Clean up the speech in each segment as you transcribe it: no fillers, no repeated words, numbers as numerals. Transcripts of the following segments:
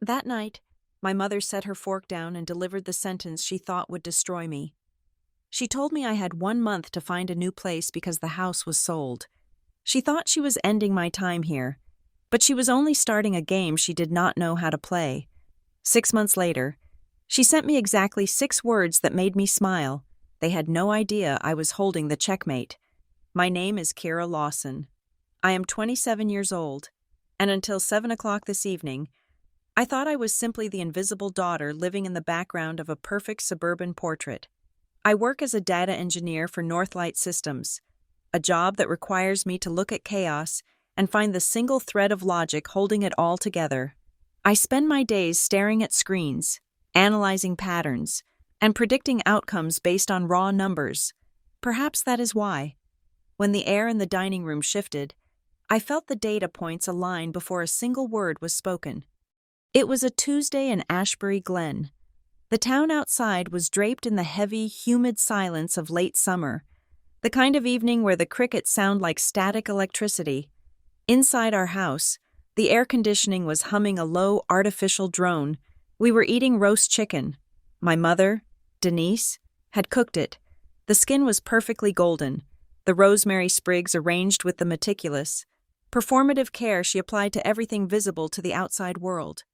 That night, my mother set her fork down and delivered the sentence she thought would destroy me. She told me I had 1 month to find a new place because the house was sold. She thought she was ending my time here, but she was only starting a game she did not know how to play. 6 months later, she sent me exactly 6 words that made me smile. They had no idea I was holding the checkmate. My name is Kira Lawson. I am 27 years old, and until 7 o'clock this evening, I thought I was simply the invisible daughter living in the background of a perfect suburban portrait. I work as a data engineer for Northlight Systems, a job that requires me to look at chaos and find the single thread of logic holding it all together. I spend my days staring at screens, analyzing patterns, and predicting outcomes based on raw numbers. Perhaps that is why, when the air in the dining room shifted, I felt the data points align before a single word was spoken. It was a Tuesday in Ashbury Glen. The town outside was draped in the heavy, humid silence of late summer, the kind of evening where the crickets sound like static electricity. Inside our house, the air conditioning was humming a low, artificial drone. We were eating roast chicken. My mother, Denise, had cooked it. The skin was perfectly golden, the rosemary sprigs arranged with the meticulous, performative care she applied to everything visible to the outside world.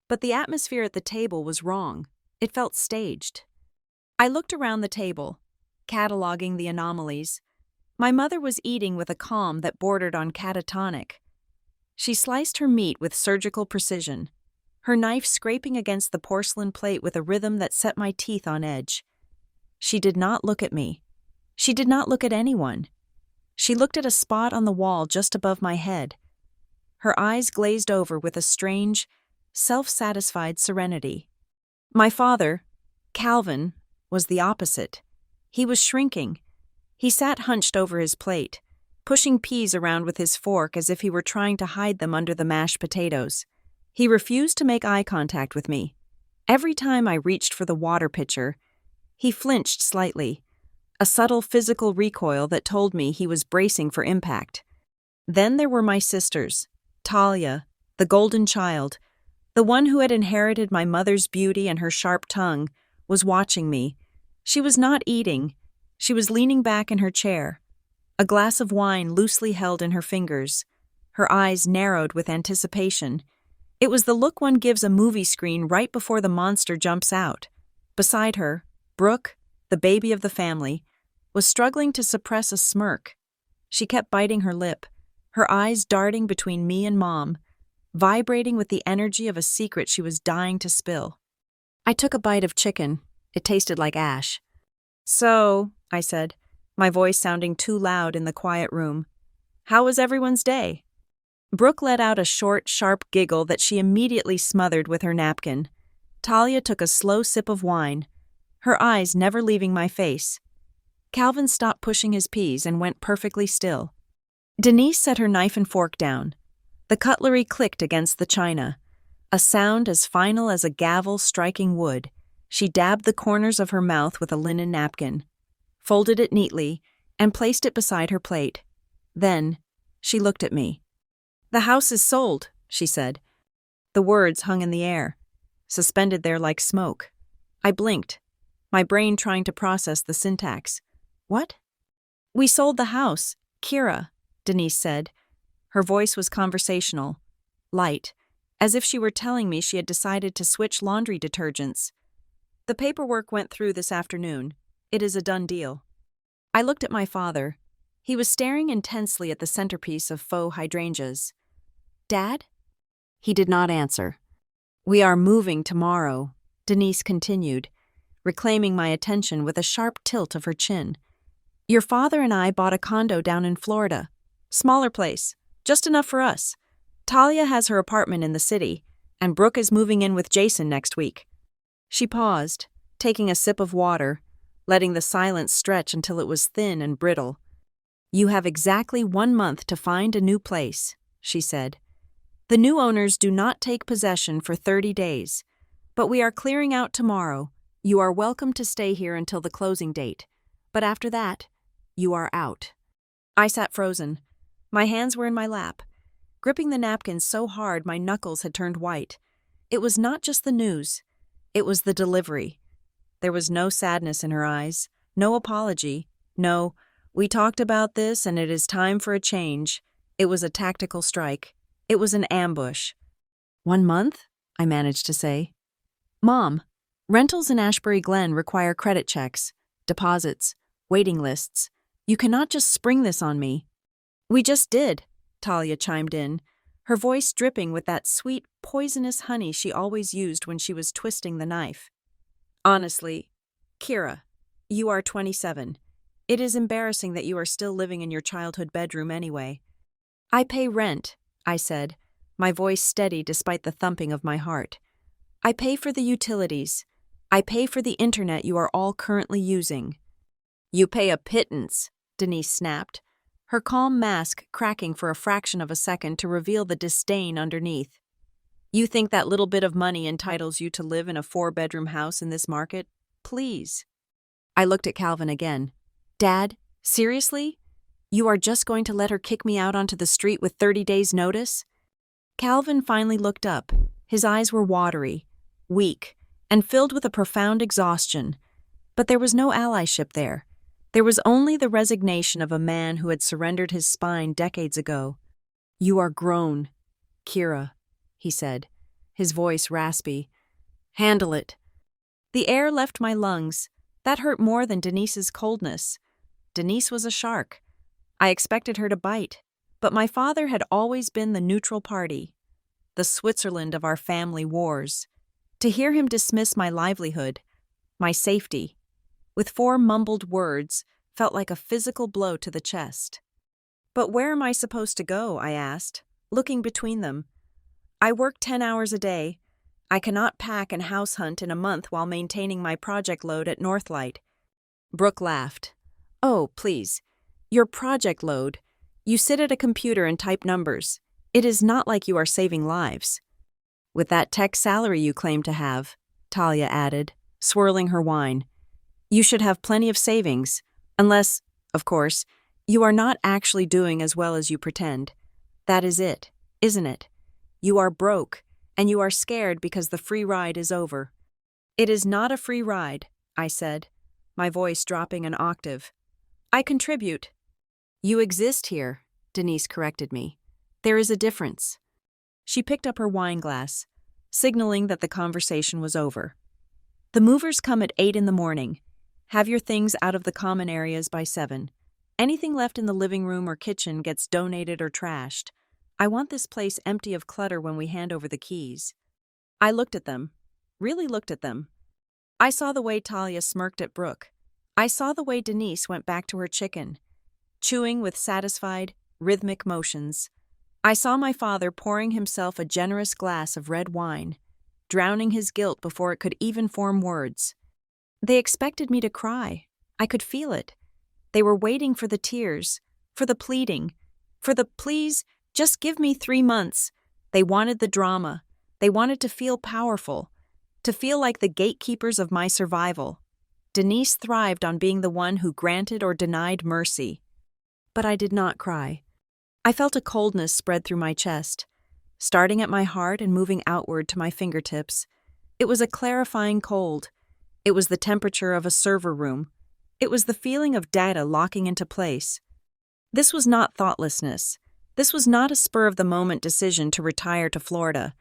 But the atmosphere at the table was wrong. It felt staged. I looked around the table, cataloging the anomalies. My mother was eating with a calm that bordered on catatonic. She sliced her meat with surgical precision, her knife scraping against the porcelain plate with a rhythm that set my teeth on edge. She did not look at me. She did not look at anyone. She looked at a spot on the wall just above my head. Her eyes glazed over with a strange, self-satisfied serenity. My father, Calvin, was the opposite. He was shrinking. He sat hunched over his plate, pushing peas around with his fork as if he were trying to hide them under the mashed potatoes. He refused to make eye contact with me. Every time I reached for the water pitcher, he flinched slightly, a subtle physical recoil that told me he was bracing for impact. Then there were my sisters, Talia, the golden child, the one who had inherited my mother's beauty and her sharp tongue, was watching me. She was not eating. She was leaning back in her chair, a glass of wine loosely held in her fingers, her eyes narrowed with anticipation. It was the look one gives a movie screen right before the monster jumps out. Beside her, Brooke, the baby of the family, was struggling to suppress a smirk. She kept biting her lip, her eyes darting between me and Mom, vibrating with the energy of a secret she was dying to spill. I took a bite of chicken. It tasted like ash. "So," I said, my voice sounding too loud in the quiet room, "how was everyone's day?" Brooke let out a short, sharp giggle that she immediately smothered with her napkin. Talia took a slow sip of wine, her eyes never leaving my face. Calvin stopped pushing his peas and went perfectly still. Denise set her knife and fork down. The cutlery clicked against the china, a sound as final as a gavel striking wood. She dabbed the corners of her mouth with a linen napkin, folded it neatly, and placed it beside her plate. Then, she looked at me. "The house is sold," she said. The words hung in the air, suspended there like smoke. I blinked, my brain trying to process the syntax. "What?" "We sold the house, Kira," Denise said. Her voice was conversational, light, as if she were telling me she had decided to switch laundry detergents. "The paperwork went through this afternoon. It is a done deal." I looked at my father. He was staring intensely at the centerpiece of faux hydrangeas. "Dad?" He did not answer. "We are moving tomorrow," Denise continued, reclaiming my attention with a sharp tilt of her chin. "Your father and I bought a condo down in Florida. Smaller place, just enough for us. Talia has her apartment in the city, and Brooke is moving in with Jason next week." She paused, taking a sip of water, letting the silence stretch until it was thin and brittle. "You have exactly 1 month to find a new place," she said. "The new owners do not take possession for 30 days, but we are clearing out tomorrow. You are welcome to stay here until the closing date, but after that, you are out." I sat frozen. My hands were in my lap, gripping the napkin so hard my knuckles had turned white. It was not just the news. It was the delivery. There was no sadness in her eyes, no apology, no, "We talked about this and it is time for a change." It was a tactical strike. It was an ambush. 1 month? I managed to say. "Mom, rentals in Ashbury Glen require credit checks, deposits, waiting lists. You cannot just spring this on me." "We just did," Talia chimed in, her voice dripping with that sweet, poisonous honey she always used when she was twisting the knife. "Honestly, Kira, you are 27. It is embarrassing that you are still living in your childhood bedroom anyway." "I pay rent," I said, my voice steady despite the thumping of my heart. "I pay for the utilities. I pay for the internet you are all currently using." "You pay a pittance," Denise snapped, her calm mask cracking for a fraction of a second to reveal the disdain underneath. "You think that little bit of money entitles you to live in a 4-bedroom house in this market? Please." I looked at Calvin again. "Dad, seriously? You are just going to let her kick me out onto the street with 30 days' notice?" Calvin finally looked up. His eyes were watery, weak, and filled with a profound exhaustion. But there was no allyship there. There was only the resignation of a man who had surrendered his spine decades ago. "You are grown, Kira," he said, his voice raspy. "Handle it." The air left my lungs. That hurt more than Denise's coldness. Denise was a shark. I expected her to bite, but my father had always been the neutral party, the Switzerland of our family wars. To hear him dismiss my livelihood, my safety, with 4 mumbled words, felt like a physical blow to the chest. "But where am I supposed to go?" I asked, looking between them. "I work 10 hours a day. I cannot pack and house hunt in a month while maintaining my project load at Northlight." Brooke laughed. "Oh, please. Your project load. You sit at a computer and type numbers. It is not like you are saving lives." "With that tech salary you claim to have," Talia added, swirling her wine, "you should have plenty of savings. Unless, of course, you are not actually doing as well as you pretend. That is it, isn't it? You are broke, and you are scared because the free ride is over." "It is not a free ride," I said, my voice dropping an octave. "I contribute." "You exist here," Denise corrected me. "There is a difference." She picked up her wine glass, signaling that the conversation was over. "The movers come at 8 in the morning. Have your things out of the common areas by 7. Anything left in the living room or kitchen gets donated or trashed. I want this place empty of clutter when we hand over the keys." I looked at them, really looked at them. I saw the way Talia smirked at Brooke. I saw the way Denise went back to her chicken, chewing with satisfied, rhythmic motions. I saw my father pouring himself a generous glass of red wine, drowning his guilt before it could even form words. They expected me to cry. I could feel it. They were waiting for the tears, for the pleading, for the "please, just give me 3 months." They wanted the drama. They wanted to feel powerful, to feel like the gatekeepers of my survival. Denise thrived on being the one who granted or denied mercy. But I did not cry. I felt a coldness spread through my chest, starting at my heart and moving outward to my fingertips. It was a clarifying cold. It was the temperature of a server room. It was the feeling of data locking into place. This was not thoughtlessness. This was not a spur-of-the-moment decision to retire to Florida.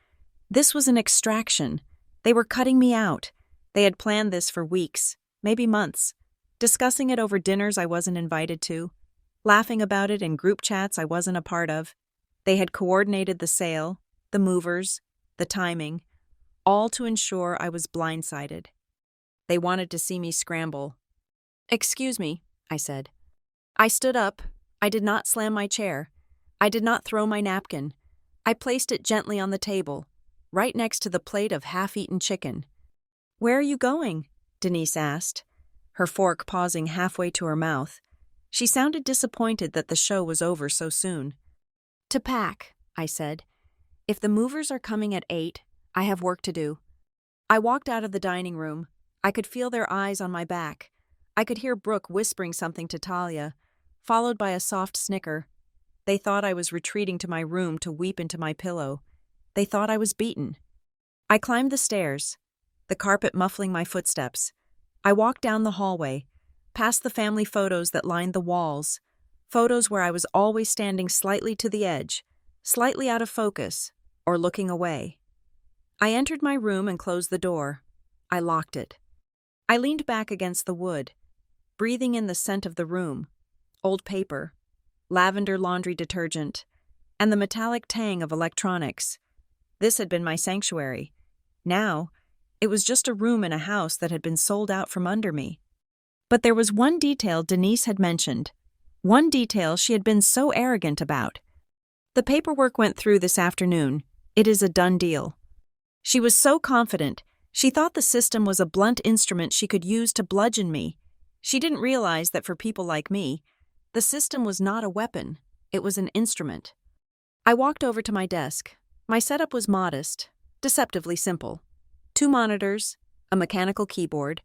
This was an extraction. They were cutting me out. They had planned this for weeks, maybe months, discussing it over dinners I wasn't invited to, laughing about it in group chats I wasn't a part of. They had coordinated the sale, the movers, the timing, all to ensure I was blindsided. They wanted to see me scramble. "Excuse me," I said. I stood up. I did not slam my chair. I did not throw my napkin. I placed it gently on the table, right next to the plate of half-eaten chicken. "Where are you going?" Denise asked, her fork pausing halfway to her mouth. She sounded disappointed that the show was over so soon. "To pack," I said. "If the movers are coming at 8, I have work to do." I walked out of the dining room. I could feel their eyes on my back. I could hear Brooke whispering something to Talia, followed by a soft snicker. They thought I was retreating to my room to weep into my pillow. They thought I was beaten. I climbed the stairs, the carpet muffling my footsteps. I walked down the hallway, past the family photos that lined the walls, photos where I was always standing slightly to the edge, slightly out of focus, or looking away. I entered my room and closed the door. I locked it. I leaned back against the wood, breathing in the scent of the room, old paper, lavender laundry detergent, and the metallic tang of electronics. This had been my sanctuary. Now, it was just a room in a house that had been sold out from under me. But there was one detail Denise had mentioned, one detail she had been so arrogant about. The paperwork went through this afternoon. It is a done deal. She was so confident, she thought the system was a blunt instrument she could use to bludgeon me. She didn't realize that for people like me, the system was not a weapon, it was an instrument. I walked over to my desk. My setup was modest, deceptively simple. 2 monitors, a mechanical keyboard,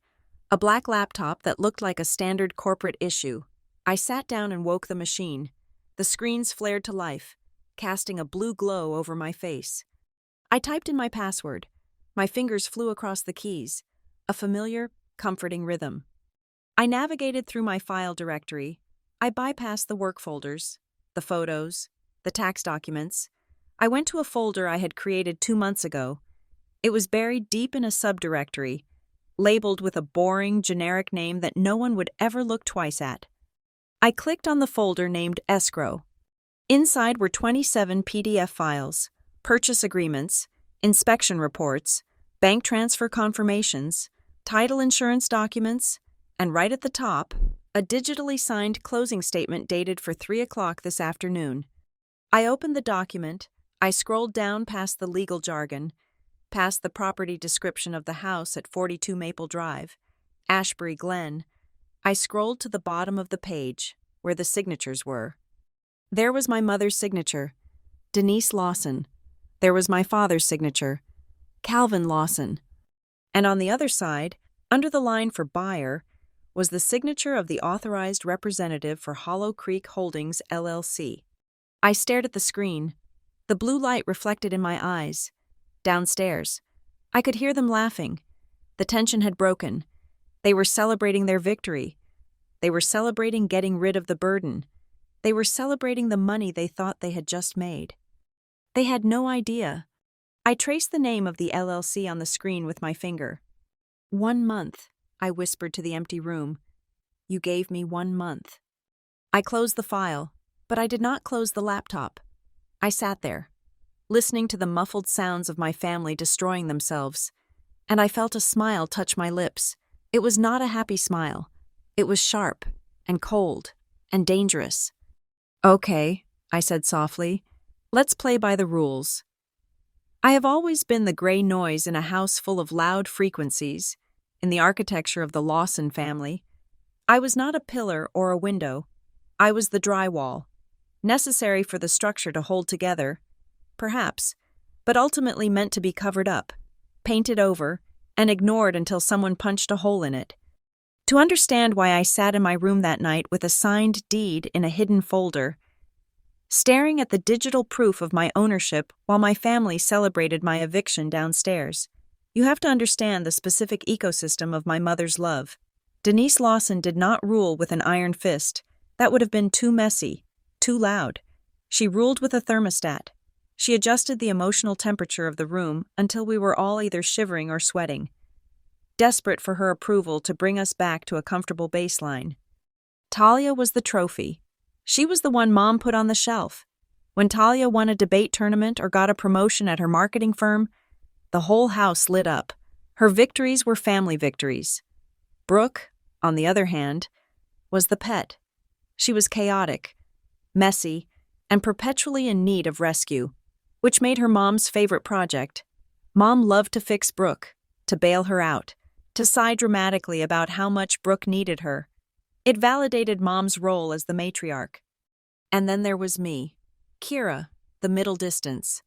a black laptop that looked like a standard corporate issue. I sat down and woke the machine. The screens flared to life, casting a blue glow over my face. I typed in my password. My fingers flew across the keys, a familiar, comforting rhythm. I navigated through my file directory. I bypassed the work folders, the photos, the tax documents. I went to a folder I had created 2 months ago. It was buried deep in a subdirectory, labeled with a boring, generic name that no one would ever look twice at. I clicked on the folder named Escrow. Inside were 27 PDF files, purchase agreements, inspection reports, bank transfer confirmations, title insurance documents, and right at the top, a digitally signed closing statement dated for 3 o'clock this afternoon. I opened the document. I scrolled down past the legal jargon, past the property description of the house at 42 Maple Drive, Ashbury Glen. I scrolled to the bottom of the page, where the signatures were. There was my mother's signature, Denise Lawson. There was my father's signature, Calvin Lawson. And on the other side, under the line for buyer, was the signature of the authorized representative for Hollow Creek Holdings, LLC. I stared at the screen. The blue light reflected in my eyes. Downstairs, I could hear them laughing. The tension had broken. They were celebrating their victory. They were celebrating getting rid of the burden. They were celebrating the money they thought they had just made. They had no idea. I traced the name of the LLC on the screen with my finger. 1 month, I whispered to the empty room. You gave me 1 month. I closed the file, but I did not close the laptop. I sat there, listening to the muffled sounds of my family destroying themselves, and I felt a smile touch my lips. It was not a happy smile. It was sharp and cold and dangerous. Okay, I said softly, let's play by the rules. I have always been the gray noise in a house full of loud frequencies, in the architecture of the Lawson family. I was not a pillar or a window. I was the drywall, necessary for the structure to hold together, perhaps, but ultimately meant to be covered up, painted over, and ignored until someone punched a hole in it. To understand why I sat in my room that night with a signed deed in a hidden folder, staring at the digital proof of my ownership while my family celebrated my eviction downstairs, you have to understand the specific ecosystem of my mother's love. Denise Lawson did not rule with an iron fist. That would have been too messy, too loud. She ruled with a thermostat. She adjusted the emotional temperature of the room until we were all either shivering or sweating, desperate for her approval to bring us back to a comfortable baseline. Talia was the trophy. She was the one Mom put on the shelf. When Talia won a debate tournament or got a promotion at her marketing firm, the whole house lit up. Her victories were family victories. Brooke, on the other hand, was the pet. She was chaotic, messy, and perpetually in need of rescue, which made her Mom's favorite project. Mom loved to fix Brooke, to bail her out, to sigh dramatically about how much Brooke needed her. It validated Mom's role as the matriarch. And then there was me, Kira, the middle distance.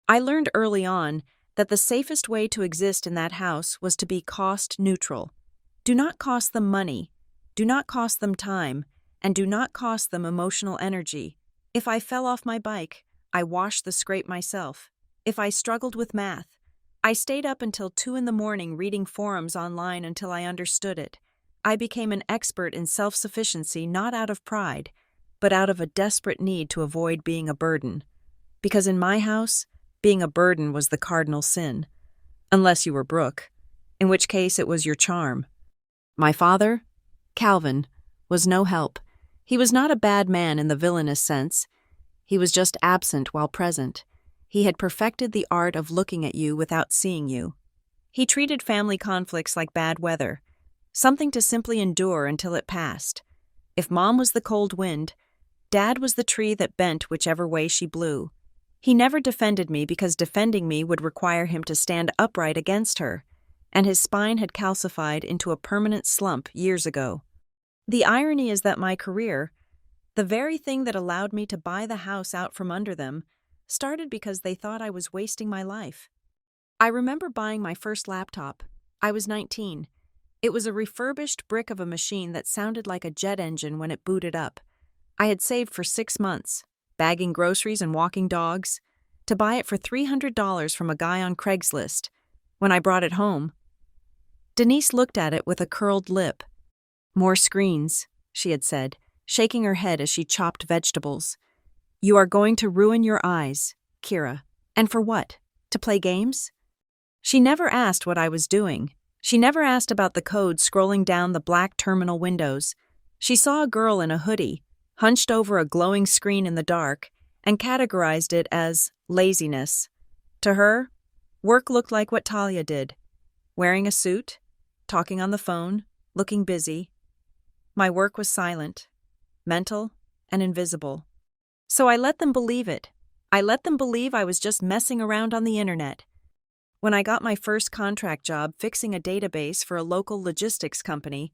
I learned early on that the safest way to exist in that house was to be cost neutral. Do not cost them money, do not cost them time, and do not cost them emotional energy. If I fell off my bike, I washed the scrape myself. If I struggled with math, I stayed up until 2 in the morning reading forums online until I understood it. I became an expert in self-sufficiency not out of pride, but out of a desperate need to avoid being a burden. Because in my house, being a burden was the cardinal sin. Unless you were Brooke, in which case it was your charm. My father, Calvin, was no help. He was not a bad man in the villainous sense. He was just absent while present. He had perfected the art of looking at you without seeing you. He treated family conflicts like bad weather, something to simply endure until it passed. If Mom was the cold wind, Dad was the tree that bent whichever way she blew. He never defended me because defending me would require him to stand upright against her, and his spine had calcified into a permanent slump years ago. The irony is that my career, the very thing that allowed me to buy the house out from under them, started because they thought I was wasting my life. I remember buying my first laptop. I was 19. It was a refurbished brick of a machine that sounded like a jet engine when it booted up. I had saved for 6 months, bagging groceries and walking dogs, to buy it for $300 from a guy on Craigslist. When I brought it home, Denise looked at it with a curled lip. "More screens," she had said, shaking her head as she chopped vegetables. "You are going to ruin your eyes, Kira. And for what? To play games?" She never asked what I was doing. She never asked about the code scrolling down the black terminal windows. She saw a girl in a hoodie, hunched over a glowing screen in the dark, and categorized it as laziness. To her, work looked like what Talia did. Wearing a suit, talking on the phone, looking busy. My work was silent, mental, and invisible. So I let them believe it. I let them believe I was just messing around on the internet. When I got my first contract job fixing a database for a local logistics company,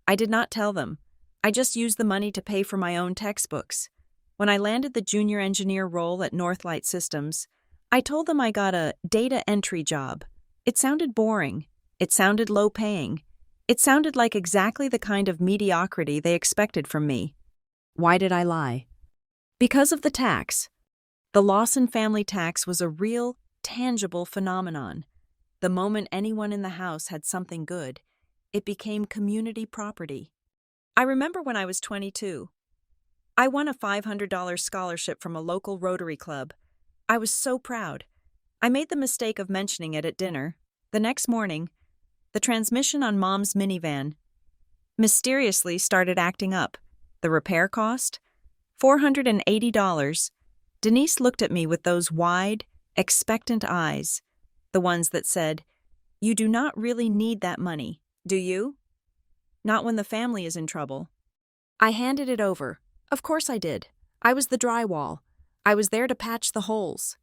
I did not tell them. I just used the money to pay for my own textbooks. When I landed the junior engineer role at Northlight Systems, I told them I got a data entry job. It sounded boring. It sounded low-paying. It sounded like exactly the kind of mediocrity they expected from me. Why did I lie? Because of the tax. The Lawson family tax was a real, tangible phenomenon. The moment anyone in the house had something good, it became community property. I remember when I was 22. I won a $500 scholarship from a local Rotary Club. I was so proud. I made the mistake of mentioning it at dinner. The next morning, the transmission on Mom's minivan mysteriously started acting up. The repair cost? $480. Denise looked at me with those wide, expectant eyes, the ones that said, "You do not really need that money, do you? Not when the family is in trouble." I handed it over. Of course I did. I was the drywall. I was there to patch the holes.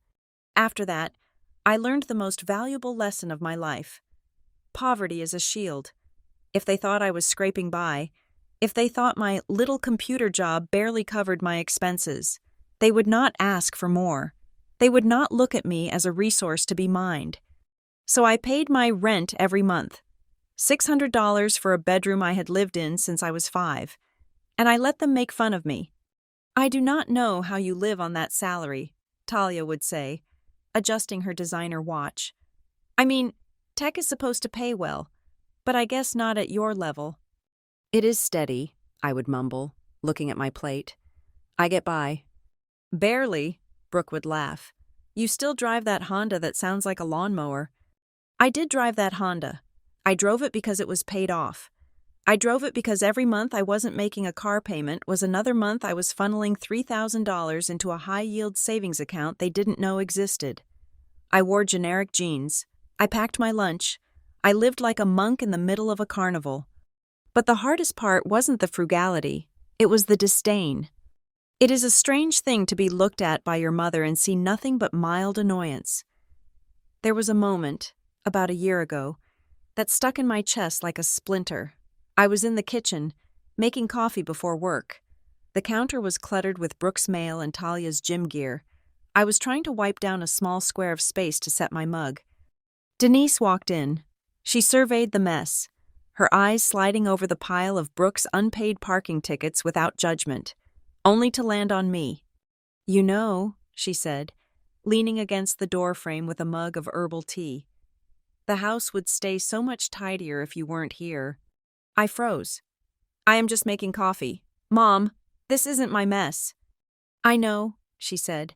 After that, I learned the most valuable lesson of my life. Poverty is a shield. If they thought I was scraping by, if they thought my little computer job barely covered my expenses, they would not ask for more. They would not look at me as a resource to be mined. So I paid my rent every month, $600 for a bedroom I had lived in since I was 5, and I let them make fun of me. "I do not know how you live on that salary," Talia would say, adjusting her designer watch. "I mean, tech is supposed to pay well, but I guess not at your level." "It is steady," I would mumble, looking at my plate. "I get by." "Barely," Brooke would laugh. "You still drive that Honda that sounds like a lawnmower." I did drive that Honda. I drove it because it was paid off. I drove it because every month I wasn't making a car payment was another month I was funneling $3,000 into a high-yield savings account they didn't know existed. I wore generic jeans. I packed my lunch. I lived like a monk in the middle of a carnival. But the hardest part wasn't the frugality. It was the disdain. It is a strange thing to be looked at by your mother and see nothing but mild annoyance. There was a moment, about a year ago, that stuck in my chest like a splinter. I was in the kitchen, making coffee before work. The counter was cluttered with Brooke's mail and Talia's gym gear. I was trying to wipe down a small square of space to set my mug. Denise walked in. She surveyed the mess, her eyes sliding over the pile of Brooke's unpaid parking tickets without judgment, only to land on me. "You know," she said, leaning against the doorframe with a mug of herbal tea, The house would stay so much tidier if you weren't here. I froze. I am just making coffee. Mom, this isn't my mess. I know, she said,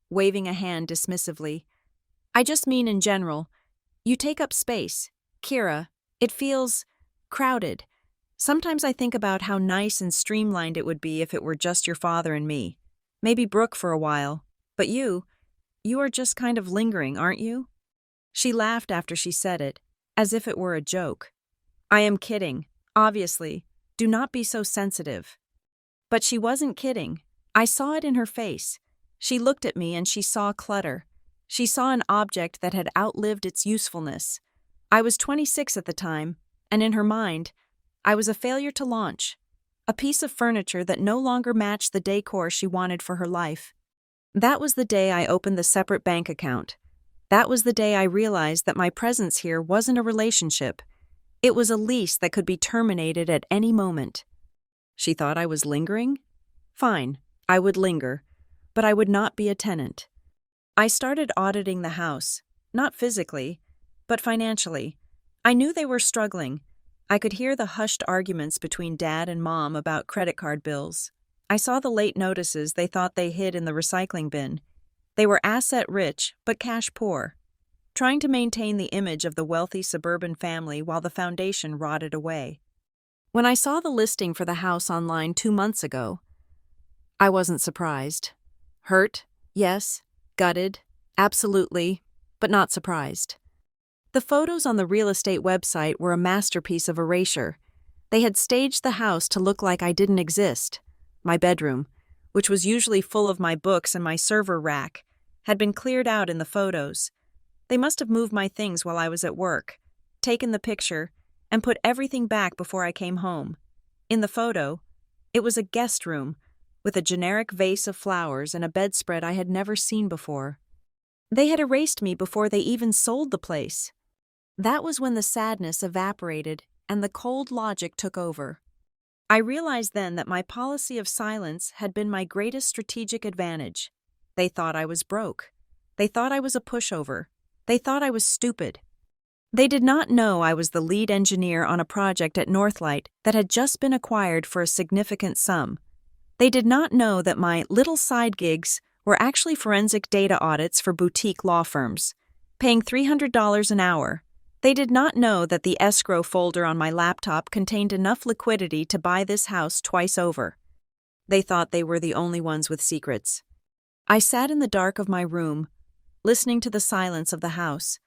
waving a hand dismissively. I just mean in general. You take up space. Kira, it feels crowded. Sometimes I think about how nice and streamlined it would be if it were just your father and me. Maybe Brooke for a while. But you are just kind of lingering, aren't you? She laughed after she said it, as if it were a joke. I am kidding, obviously. Do not be so sensitive. But she wasn't kidding. I saw it in her face. She looked at me and she saw clutter. She saw an object that had outlived its usefulness. I was 26 at the time, and in her mind, I was a failure to launch. A piece of furniture that no longer matched the decor she wanted for her life. That was the day I opened the separate bank account. That was the day I realized that my presence here wasn't a relationship. It was a lease that could be terminated at any moment. She thought I was lingering? Fine, I would linger, but I would not be a tenant. I started auditing the house, not physically, but financially. I knew they were struggling. I could hear the hushed arguments between Dad and Mom about credit card bills. I saw the late notices they thought they hid in the recycling bin. They were asset-rich, but cash-poor, trying to maintain the image of the wealthy suburban family while the foundation rotted away. When I saw the listing for the house online 2 months ago, I wasn't surprised. Hurt, yes. Gutted, absolutely, but not surprised. The photos on the real estate website were a masterpiece of erasure. They had staged the house to look like I didn't exist. My bedroom, which was usually full of my books and my server rack, had been cleared out in the photos. They must have moved my things while I was at work, taken the picture, and put everything back before I came home. In the photo, it was a guest room, with a generic vase of flowers and a bedspread I had never seen before. They had erased me before they even sold the place. That was when the sadness evaporated and the cold logic took over. I realized then that my policy of silence had been my greatest strategic advantage. They thought I was broke. They thought I was a pushover. They thought I was stupid. They did not know I was the lead engineer on a project at Northlight that had just been acquired for a significant sum. They did not know that my little side gigs were actually forensic data audits for boutique law firms, paying $300 an hour. They did not know that the escrow folder on my laptop contained enough liquidity to buy this house twice over. They thought they were the only ones with secrets. I sat in the dark of my room, listening to the silence of the house.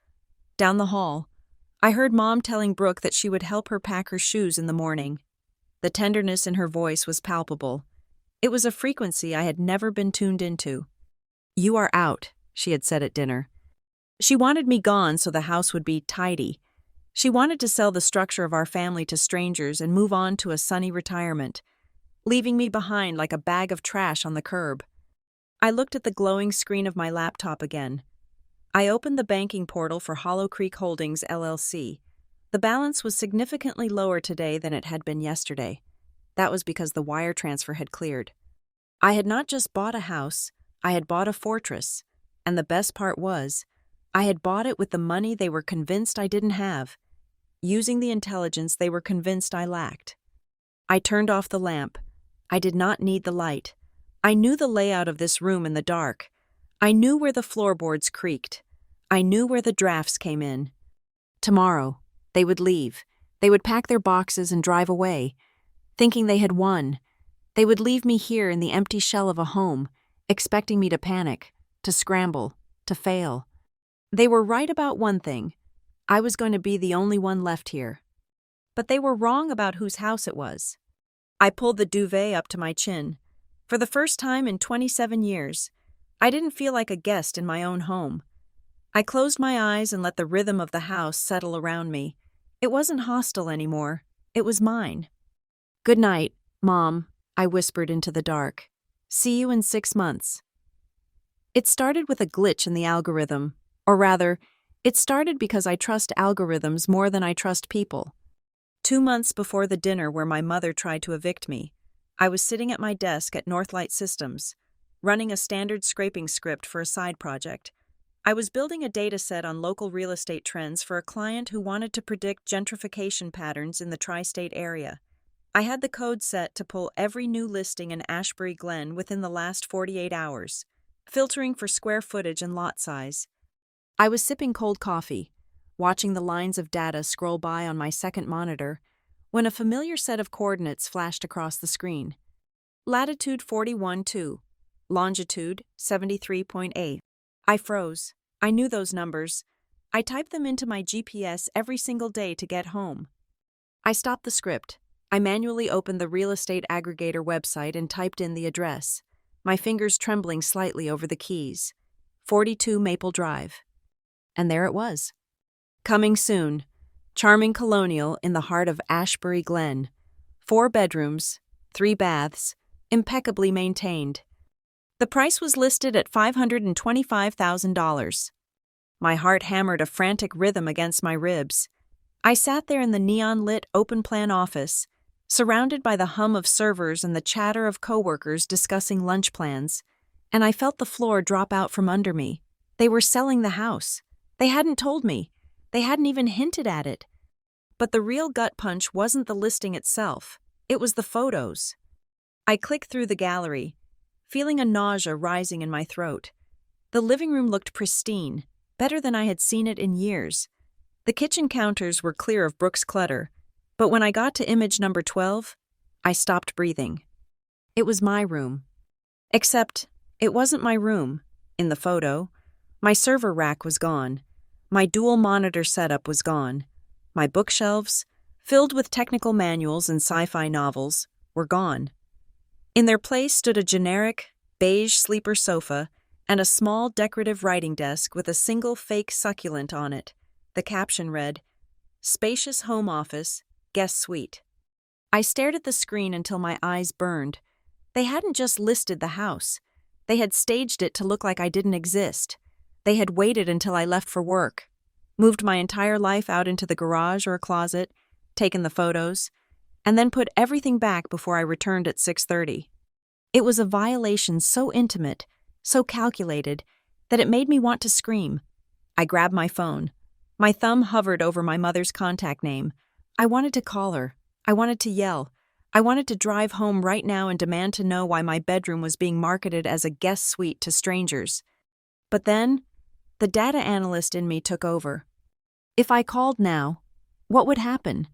Down the hall, I heard Mom telling Brooke that she would help her pack her shoes in the morning. The tenderness in her voice was palpable. It was a frequency I had never been tuned into. "You are out," she had said at dinner. She wanted me gone so the house would be tidy. She wanted to sell the structure of our family to strangers and move on to a sunny retirement, leaving me behind like a bag of trash on the curb. I looked at the glowing screen of my laptop again. I opened the banking portal for Hollow Creek Holdings, LLC. The balance was significantly lower today than it had been yesterday. That was because the wire transfer had cleared. I had not just bought a house, I had bought a fortress. And the best part was, I had bought it with the money they were convinced I didn't have, using the intelligence they were convinced I lacked. I turned off the lamp. I did not need the light. I knew the layout of this room in the dark. I knew where the floorboards creaked. I knew where the drafts came in. Tomorrow, they would leave. They would pack their boxes and drive away, thinking they had won. They would leave me here in the empty shell of a home, expecting me to panic, to scramble, to fail. They were right about one thing. I was going to be the only one left here. But they were wrong about whose house it was. I pulled the duvet up to my chin. For the first time in 27 years, I didn't feel like a guest in my own home. I closed my eyes and let the rhythm of the house settle around me. It wasn't hostile anymore. It was mine. "Good night, Mom," I whispered into the dark. "See you in 6 months." It started with a glitch in the algorithm. Or rather, it started because I trust algorithms more than I trust people. 2 months before the dinner where my mother tried to evict me, I was sitting at my desk at Northlight Systems, running a standard scraping script for a side project. I was building a data set on local real estate trends for a client who wanted to predict gentrification patterns in the tri-state area. I had the code set to pull every new listing in Ashbury Glen within the last 48 hours, filtering for square footage and lot size. I was sipping cold coffee, watching the lines of data scroll by on my second monitor, when a familiar set of coordinates flashed across the screen. Latitude 41.2, longitude 73.8. I froze. I knew those numbers. I typed them into my GPS every single day to get home. I stopped the script. I manually opened the real estate aggregator website and typed in the address, my fingers trembling slightly over the keys. 42 Maple Drive. And there it was. Coming soon. Charming colonial in the heart of Ashbury Glen. 4 bedrooms, 3 baths, impeccably maintained. The price was listed at $525,000. My heart hammered a frantic rhythm against my ribs. I sat there in the neon-lit open-plan office, surrounded by the hum of servers and the chatter of coworkers discussing lunch plans, and I felt the floor drop out from under me. They were selling the house. They hadn't told me. They hadn't even hinted at it. But the real gut punch wasn't the listing itself. It was the photos. I clicked through the gallery, feeling a nausea rising in my throat. The living room looked pristine, better than I had seen it in years. The kitchen counters were clear of Brooks clutter, but when I got to image number 12, I stopped breathing. It was my room. Except, it wasn't my room. In the photo, my server rack was gone. My dual monitor setup was gone. My bookshelves, filled with technical manuals and sci-fi novels, were gone. In their place stood a generic, beige sleeper sofa and a small decorative writing desk with a single fake succulent on it. The caption read, "Spacious home office, guest suite." I stared at the screen until my eyes burned. They hadn't just listed the house. They had staged it to look like I didn't exist. They had waited until I left for work, moved my entire life out into the garage or a closet, taken the photos, and then put everything back before I returned at 6:30. It was a violation so intimate, so calculated, that it made me want to scream. I grabbed my phone. My thumb hovered over my mother's contact name. I wanted to call her. I wanted to yell. I wanted to drive home right now and demand to know why my bedroom was being marketed as a guest suite to strangers. But then, the data analyst in me took over. If I called now, what would happen?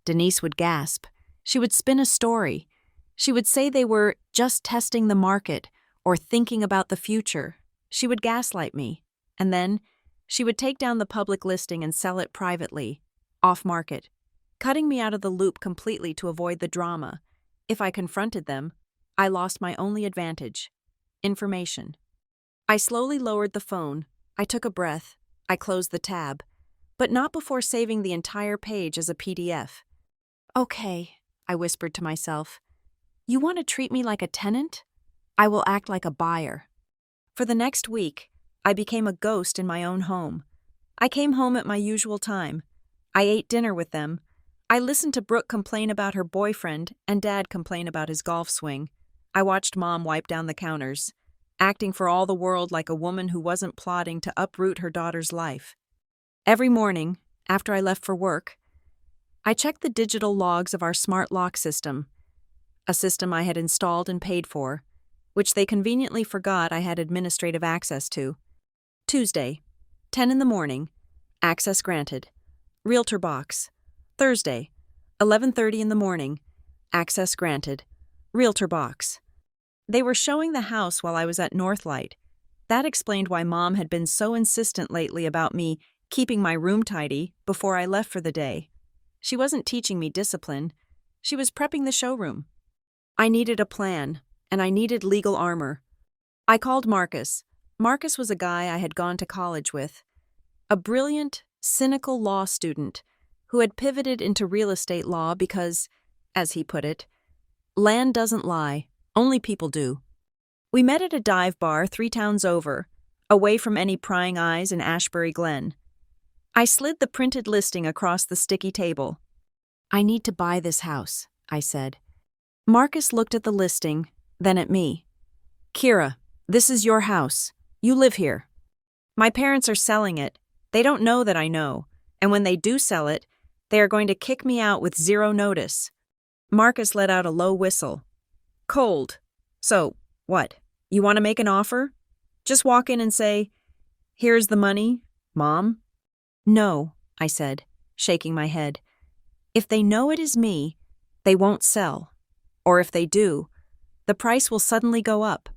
Denise would gasp. She would spin a story. She would say they were just testing the market or thinking about the future. She would gaslight me. And then, she would take down the public listing and sell it privately, off-market, cutting me out of the loop completely to avoid the drama. If I confronted them, I lost my only advantage: information. I slowly lowered the phone. I took a breath. I closed the tab, but not before saving the entire page as a PDF. "Okay," I whispered to myself. "You want to treat me like a tenant? I will act like a buyer." For the next week, I became a ghost in my own home. I came home at my usual time. I ate dinner with them. I listened to Brooke complain about her boyfriend and Dad complain about his golf swing. I watched Mom wipe down the counters, acting for all the world like a woman who wasn't plotting to uproot her daughter's life. Every morning, after I left for work, I checked the digital logs of our smart lock system, a system I had installed and paid for, which they conveniently forgot I had administrative access to. Tuesday, 10 in the morning, access granted. Realtor box. Thursday, 11:30 in the morning, access granted. Realtor box. They were showing the house while I was at Northlight. That explained why Mom had been so insistent lately about me keeping my room tidy before I left for the day. She wasn't teaching me discipline. She was prepping the showroom. I needed a plan, and I needed legal armor. I called Marcus. Marcus was a guy I had gone to college with. A brilliant, cynical law student who had pivoted into real estate law because, as he put it, land doesn't lie, only people do. We met at a dive bar 3 towns over, away from any prying eyes in Ashbury Glen. I slid the printed listing across the sticky table. "I need to buy this house," I said. Marcus looked at the listing, then at me. "Kira, this is your house. You live here." My parents are selling it. They don't know that I know, and when they do sell it, they are going to kick me out with zero notice. Marcus let out a low whistle. Cold. So, what? You want to make an offer? Just walk in and say, "Here's the money, Mom?" No, I said, shaking my head. If they know it is me, they won't sell. Or if they do, the price will suddenly go up,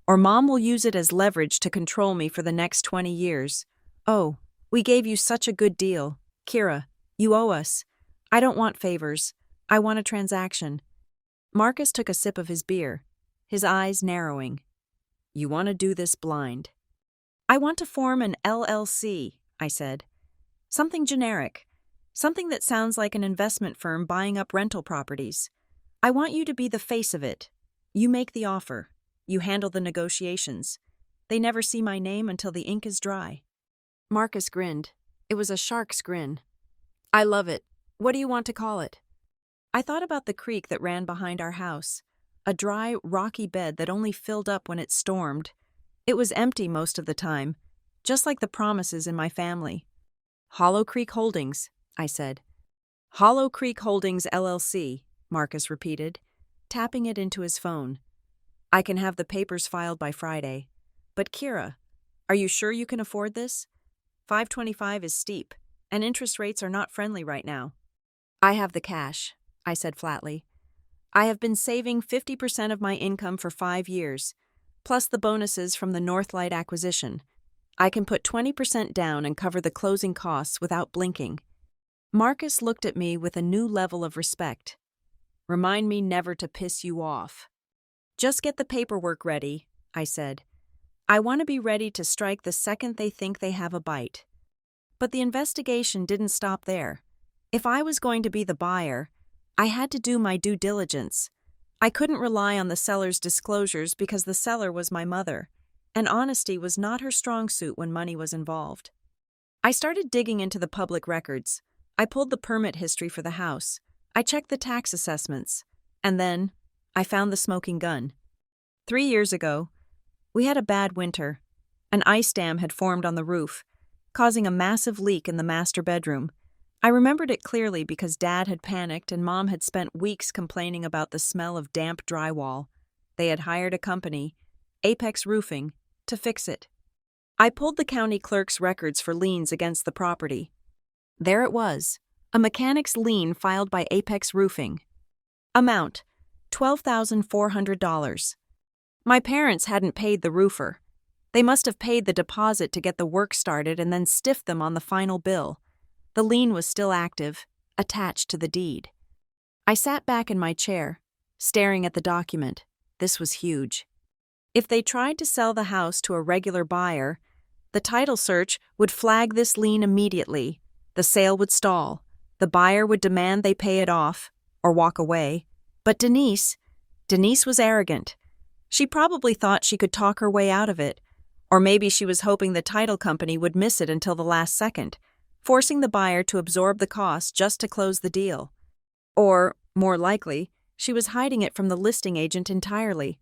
or Mom will use it as leverage to control me for the next 20 years. Oh, we gave you such a good deal. Kira, you owe us. I don't want favors. I want a transaction. Marcus took a sip of his beer, his eyes narrowing. You want to do this blind? I want to form an LLC, I said. Something generic. Something that sounds like an investment firm buying up rental properties. I want you to be the face of it. You make the offer. You handle the negotiations. They never see my name until the ink is dry. Marcus grinned. It was a shark's grin. I love it. What do you want to call it? I thought about the creek that ran behind our house, a dry, rocky bed that only filled up when it stormed. It was empty most of the time, just like the promises in my family. Hollow Creek Holdings, I said. Hollow Creek Holdings LLC, Marcus repeated, tapping it into his phone. I can have the papers filed by Friday. But Kira, are you sure you can afford this? 525 is steep, and interest rates are not friendly right now. I have the cash, I said flatly. I have been saving 50% of my income for 5 years, plus the bonuses from the Northlight acquisition. I can put 20% down and cover the closing costs without blinking. Marcus looked at me with a new level of respect. Remind me never to piss you off. Just get the paperwork ready, I said. I want to be ready to strike the second they think they have a bite. But the investigation didn't stop there. If I was going to be the buyer, I had to do my due diligence. I couldn't rely on the seller's disclosures because the seller was my mother, and honesty was not her strong suit when money was involved. I started digging into the public records. I pulled the permit history for the house. I checked the tax assessments. And then, I found the smoking gun. 3 years ago, we had a bad winter. An ice dam had formed on the roof, causing a massive leak in the master bedroom. I remembered it clearly because Dad had panicked and Mom had spent weeks complaining about the smell of damp drywall. They had hired a company, Apex Roofing, to fix it. I pulled the county clerk's records for liens against the property. There it was, a mechanic's lien filed by Apex Roofing. Amount, $12,400. My parents hadn't paid the roofer. They must have paid the deposit to get the work started and then stiffed them on the final bill. The lien was still active, attached to the deed. I sat back in my chair, staring at the document. This was huge. If they tried to sell the house to a regular buyer, the title search would flag this lien immediately. The sale would stall. The buyer would demand they pay it off, or walk away. But Denise was arrogant. She probably thought she could talk her way out of it, or maybe she was hoping the title company would miss it until the last second, forcing the buyer to absorb the cost just to close the deal. Or, more likely, she was hiding it from the listing agent entirely.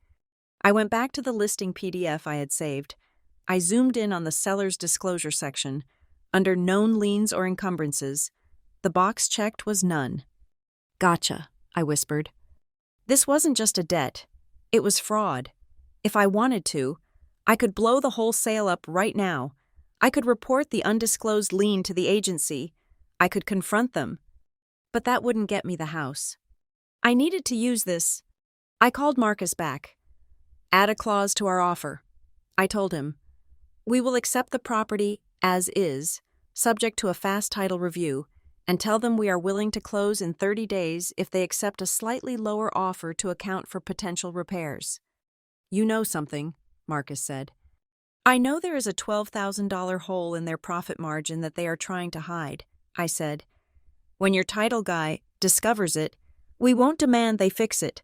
I went back to the listing PDF I had saved. I zoomed in on the seller's disclosure section. Under known liens or encumbrances, the box checked was none. Gotcha, I whispered. This wasn't just a debt. It was fraud. If I wanted to, I could blow the whole sale up right now. I could report the undisclosed lien to the agency. I could confront them. But that wouldn't get me the house. I needed to use this. I called Marcus back. Add a clause to our offer. I told him. We will accept the property as is, subject to a fast title review, and tell them we are willing to close in 30 days if they accept a slightly lower offer to account for potential repairs. You know something, Marcus said. I know there is a $12,000 hole in their profit margin that they are trying to hide, I said. When your title guy discovers it, we won't demand they fix it.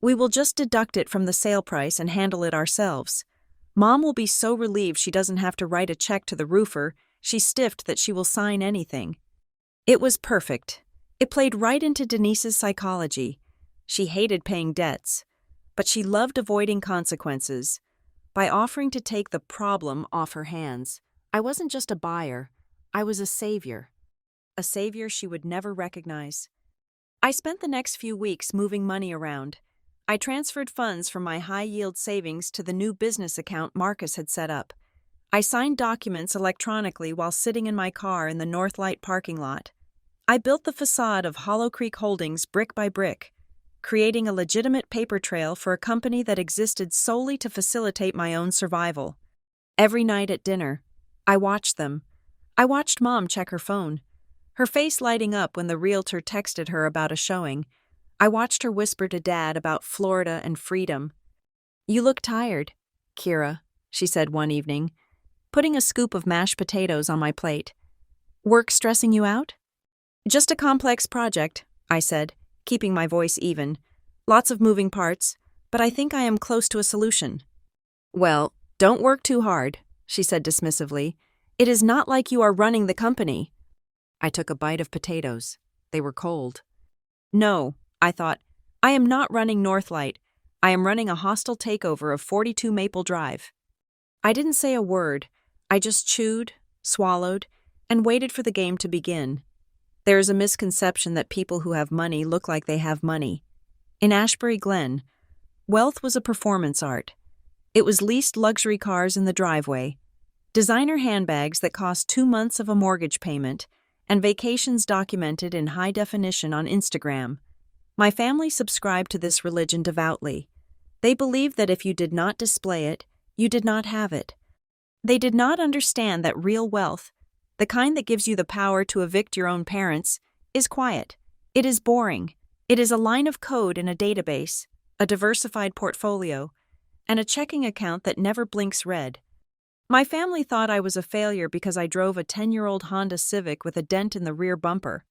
We will just deduct it from the sale price and handle it ourselves. Mom will be so relieved she doesn't have to write a check to the roofer. She's stiffed that she will sign anything. It was perfect. It played right into Denise's psychology. She hated paying debts, but she loved avoiding consequences. By offering to take the problem off her hands, I wasn't just a buyer, I was a savior she would never recognize. I spent the next few weeks moving money around. I transferred funds from my high-yield savings to the new business account Marcus had set up. I signed documents electronically while sitting in my car in the Northlight parking lot. I built the facade of Hollow Creek Holdings brick by brick, creating a legitimate paper trail for a company that existed solely to facilitate my own survival. Every night at dinner, I watched them. I watched Mom check her phone, her face lighting up when the realtor texted her about a showing. I watched her whisper to Dad about Florida and freedom. "You look tired, Kira," she said one evening, putting a scoop of mashed potatoes on my plate. "Work stressing you out?" "Just a complex project," I said, keeping my voice even. "Lots of moving parts, but I think I am close to a solution." "Well, don't work too hard," she said dismissively. "It is not like you are running the company." I took a bite of potatoes. They were cold. "No," I thought, "I am not running Northlight. I am running a hostile takeover of 42 Maple Drive." I didn't say a word. I just chewed, swallowed, and waited for the game to begin. There is a misconception that people who have money look like they have money. In Ashbury Glen, wealth was a performance art. It was leased luxury cars in the driveway, designer handbags that cost 2 months of a mortgage payment, and vacations documented in high definition on Instagram. My family subscribed to this religion devoutly. They believed that if you did not display it, you did not have it. They did not understand that real wealth, the kind that gives you the power to evict your own parents, is quiet. It is boring. It is a line of code in a database, a diversified portfolio, and a checking account that never blinks red. My family thought I was a failure because I drove a 10-year-old Honda Civic with a dent in the rear bumper.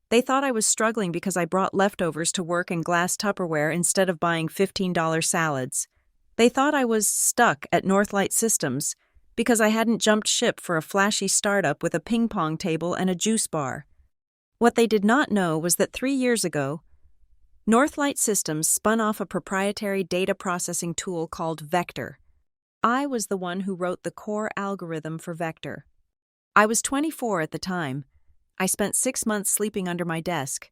They thought I was struggling because I brought leftovers to work in glass Tupperware instead of buying $15 salads. They thought I was stuck at Northlight Systems because I hadn't jumped ship for a flashy startup with a ping-pong table and a juice bar. What they did not know was that 3 years ago, Northlight Systems spun off a proprietary data processing tool called Vector. I was the one who wrote the core algorithm for Vector. I was 24 at the time. I spent 6 months sleeping under my desk,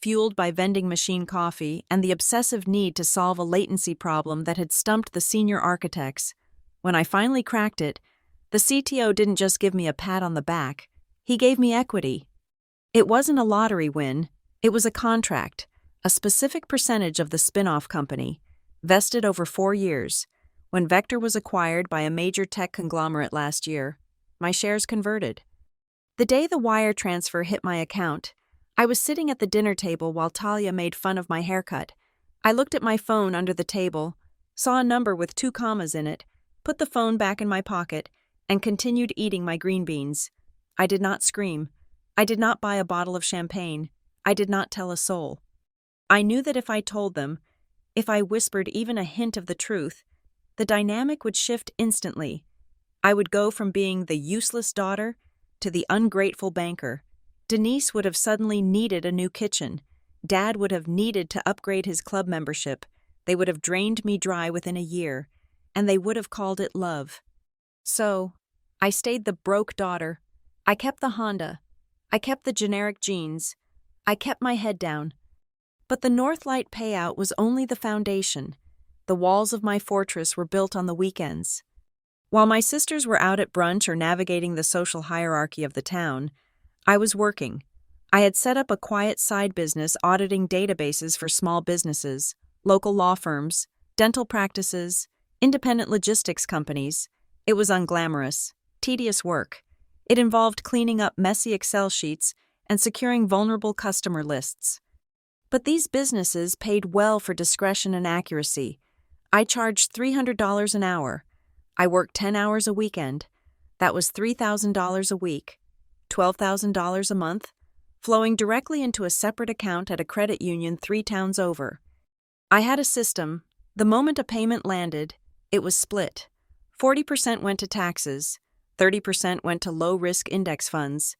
fueled by vending machine coffee and the obsessive need to solve a latency problem that had stumped the senior architects. When I finally cracked it, the CTO didn't just give me a pat on the back, he gave me equity. It wasn't a lottery win, it was a contract, a specific percentage of the spin-off company, vested over 4 years. When Vector was acquired by a major tech conglomerate last year, my shares converted. The day the wire transfer hit my account, I was sitting at the dinner table while Talia made fun of my haircut. I looked at my phone under the table, saw a number with 2 commas in it, put the phone back in my pocket, and continued eating my green beans. I did not scream. I did not buy a bottle of champagne. I did not tell a soul. I knew that if I told them, if I whispered even a hint of the truth, the dynamic would shift instantly. I would go from being the useless daughter to the ungrateful banker. Denise would have suddenly needed a new kitchen. Dad would have needed to upgrade his club membership. They would have drained me dry within a year, and they would have called it love. So, I stayed the broke daughter. I kept the Honda. I kept the generic jeans. I kept my head down. But the Northlight payout was only the foundation. The walls of my fortress were built on the weekends. While my sisters were out at brunch or navigating the social hierarchy of the town, I was working. I had set up a quiet side business auditing databases for small businesses, local law firms, dental practices, independent logistics companies. It was unglamorous, tedious work. It involved cleaning up messy Excel sheets and securing vulnerable customer lists. But these businesses paid well for discretion and accuracy. I charged $300 an hour. I worked 10 hours a weekend. That was $3,000 a week, $12,000 a month, flowing directly into a separate account at a credit union 3 towns over. I had a system. The moment a payment landed, it was split. 40% went to taxes, 30% went to low-risk index funds,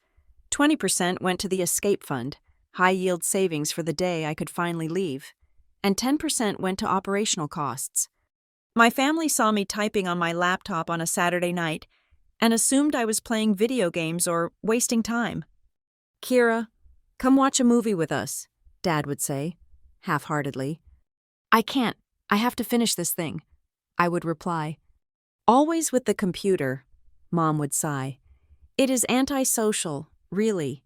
20% went to the escape fund, high-yield savings for the day I could finally leave, and 10% went to operational costs. My family saw me typing on my laptop on a Saturday night, and assumed I was playing video games or wasting time. "Kira, come watch a movie with us," Dad would say, half-heartedly. "I can't. I have to finish this thing," I would reply. "Always with the computer," Mom would sigh. "It is antisocial, really."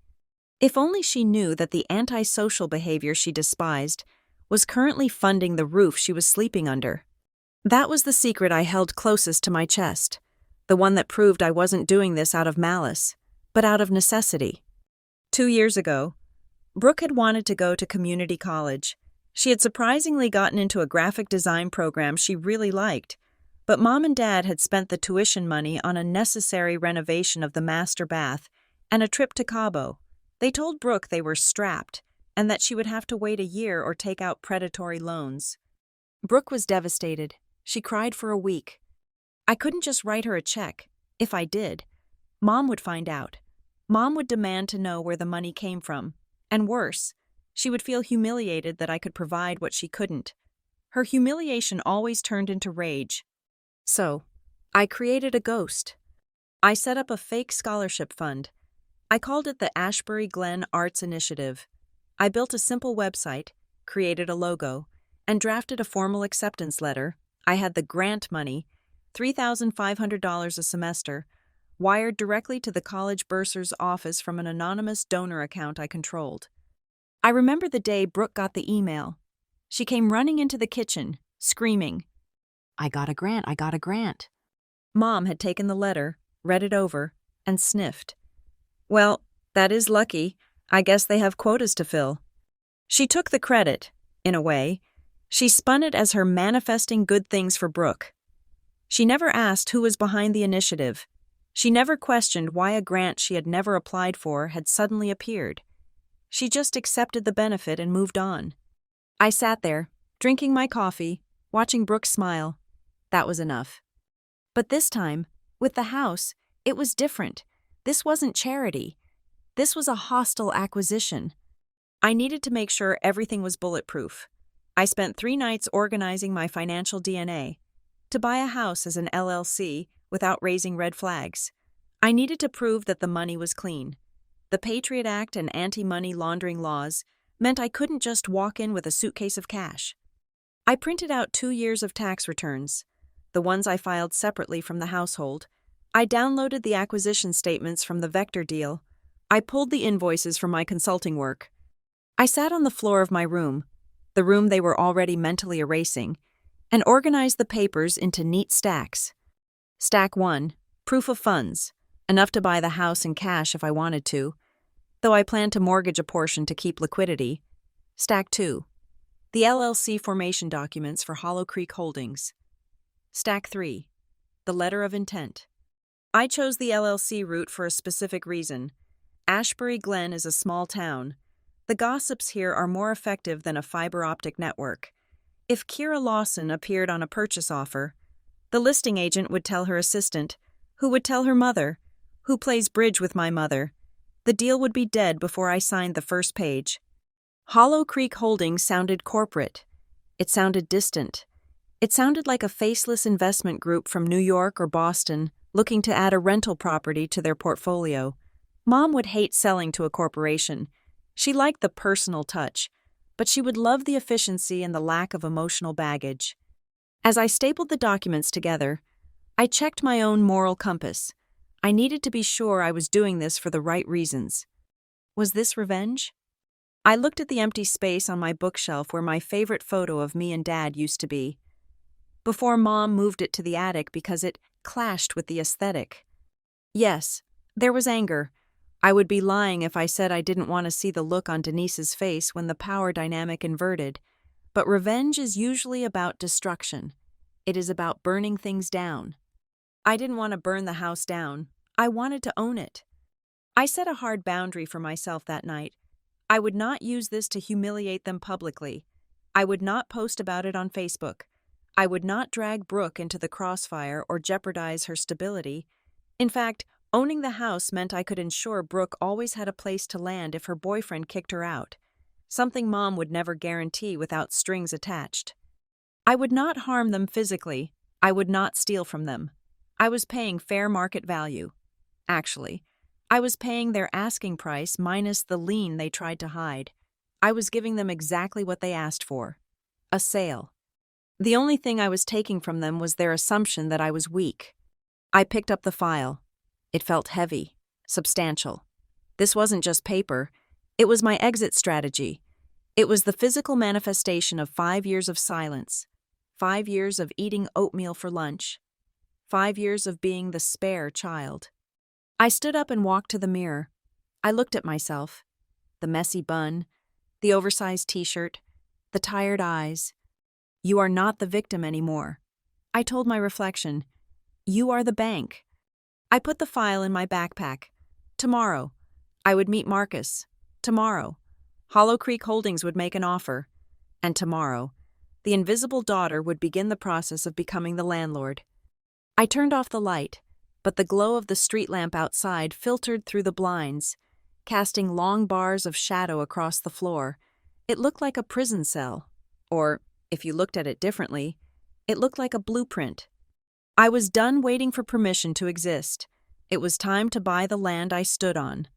If only she knew that the antisocial behavior she despised was currently funding the roof she was sleeping under. That was the secret I held closest to my chest, the one that proved I wasn't doing this out of malice, but out of necessity. 2 years ago, Brooke had wanted to go to community college. She had surprisingly gotten into a graphic design program she really liked, but Mom and Dad had spent the tuition money on a necessary renovation of the master bath and a trip to Cabo. They told Brooke they were strapped and that she would have to wait a year or take out predatory loans. Brooke was devastated. She cried for a week. I couldn't just write her a check. If I did, Mom would find out. Mom would demand to know where the money came from. And worse, she would feel humiliated that I could provide what she couldn't. Her humiliation always turned into rage. So, I created a ghost. I set up a fake scholarship fund. I called it the Ashbury Glen Arts Initiative. I built a simple website, created a logo, and drafted a formal acceptance letter. I had the grant money, $3,500 a semester, wired directly to the college bursar's office from an anonymous donor account I controlled. I remember the day Brooke got the email. She came running into the kitchen, screaming, "I got a grant, I got a grant." Mom had taken the letter, read it over, and sniffed. "Well, that is lucky. I guess they have quotas to fill." She took the credit, in a way. She spun it as her manifesting good things for Brooke. She never asked who was behind the initiative. She never questioned why a grant she had never applied for had suddenly appeared. She just accepted the benefit and moved on. I sat there, drinking my coffee, watching Brooke smile. That was enough. But this time, with the house, it was different. This wasn't charity. This was a hostile acquisition. I needed to make sure everything was bulletproof. I spent 3 nights organizing my financial DNA. To buy a house as an LLC without raising red flags, I needed to prove that the money was clean. The Patriot Act and anti-money laundering laws meant I couldn't just walk in with a suitcase of cash. I printed out 2 years of tax returns, the ones I filed separately from the household. I downloaded the acquisition statements from the Vector deal. I pulled the invoices from my consulting work. I sat on the floor of my room, the room they were already mentally erasing, and organized the papers into neat stacks. Stack 1, proof of funds, enough to buy the house in cash if I wanted to, though I planned to mortgage a portion to keep liquidity. Stack 2, the LLC formation documents for Hollow Creek Holdings. Stack 3, the letter of intent. I chose the LLC route for a specific reason. Ashbury Glen is a small town. The gossips here are more effective than a fiber optic network. If Kira Lawson appeared on a purchase offer, the listing agent would tell her assistant, who would tell her mother, who plays bridge with my mother. The deal would be dead before I signed the first page. Hollow Creek Holdings sounded corporate. It sounded distant. It sounded like a faceless investment group from New York or Boston looking to add a rental property to their portfolio. Mom would hate selling to a corporation. She liked the personal touch, but she would love the efficiency and the lack of emotional baggage. As I stapled the documents together, I checked my own moral compass. I needed to be sure I was doing this for the right reasons. Was this revenge? I looked at the empty space on my bookshelf where my favorite photo of me and Dad used to be, before Mom moved it to the attic because it clashed with the aesthetic. Yes, there was anger. I would be lying if I said I didn't want to see the look on Denise's face when the power dynamic inverted. But revenge is usually about destruction. It is about burning things down. I didn't want to burn the house down. I wanted to own it. I set a hard boundary for myself that night. I would not use this to humiliate them publicly. I would not post about it on Facebook. I would not drag Brooke into the crossfire or jeopardize her stability. In fact, owning the house meant I could ensure Brooke always had a place to land if her boyfriend kicked her out, something Mom would never guarantee without strings attached. I would not harm them physically. I would not steal from them. I was paying fair market value. Actually, I was paying their asking price minus the lien they tried to hide. I was giving them exactly what they asked for. A sale. The only thing I was taking from them was their assumption that I was weak. I picked up the file. It felt heavy, substantial. This wasn't just paper. It was my exit strategy. It was the physical manifestation of 5 years of silence, 5 years of eating oatmeal for lunch, 5 years of being the spare child. I stood up and walked to the mirror. I looked at myself. The messy bun, the oversized t-shirt, the tired eyes. You are not the victim anymore. I told my reflection, you are the bank. I put the file in my backpack. Tomorrow, I would meet Marcus. Tomorrow, Hollow Creek Holdings would make an offer. And tomorrow, the invisible daughter would begin the process of becoming the landlord. I turned off the light, but the glow of the street lamp outside filtered through the blinds, casting long bars of shadow across the floor. It looked like a prison cell. Or, if you looked at it differently, it looked like a blueprint. I was done waiting for permission to exist. It was time to buy the land I stood on.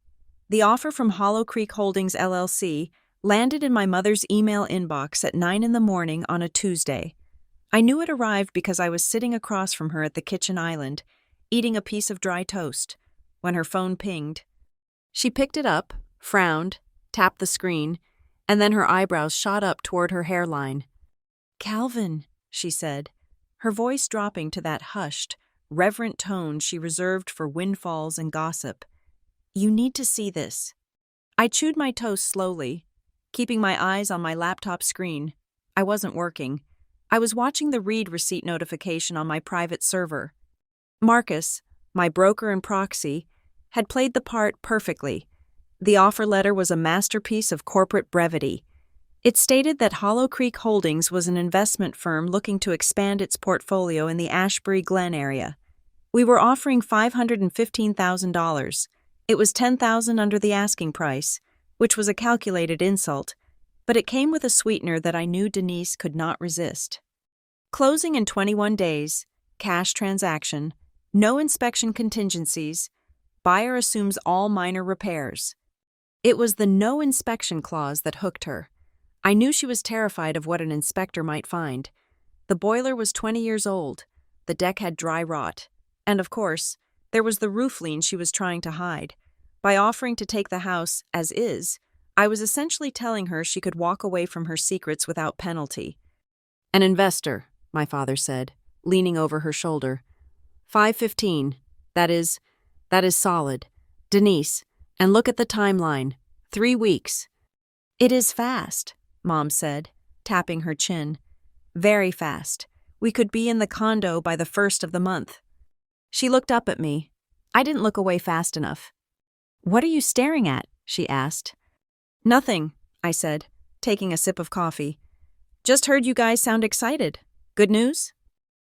The offer from Hollow Creek Holdings LLC landed in my mother's email inbox at 9 a.m. on a Tuesday. I knew it arrived because I was sitting across from her at the kitchen island, eating a piece of dry toast, when her phone pinged. She picked it up, frowned, tapped the screen, and then her eyebrows shot up toward her hairline. "Calvin," she said, her voice dropping to that hushed, reverent tone she reserved for windfalls and gossip. "You need to see this." I chewed my toast slowly, keeping my eyes on my laptop screen. I wasn't working. I was watching the read receipt notification on my private server. Marcus, my broker and proxy, had played the part perfectly. The offer letter was a masterpiece of corporate brevity. It stated that Hollow Creek Holdings was an investment firm looking to expand its portfolio in the Ashbury Glen area. We were offering $515,000. It was $10,000 under the asking price, which was a calculated insult, but it came with a sweetener that I knew Denise could not resist. Closing in 21 days, cash transaction, no inspection contingencies, buyer assumes all minor repairs. It was the no inspection clause that hooked her. I knew she was terrified of what an inspector might find. The boiler was 20 years old, the deck had dry rot, and of course, there was the roof lean she was trying to hide. By offering to take the house as is, I was essentially telling her she could walk away from her secrets without penalty. "An investor," my father said, leaning over her shoulder. "515. That is solid. Denise, and look at the timeline. 3 weeks." "It is fast," Mom said, tapping her chin. "Very fast. We could be in the condo by the 1st of the month." She looked up at me. I didn't look away fast enough. "What are you staring at?" she asked. "Nothing," I said, taking a sip of coffee. "Just heard you guys sound excited. Good news?"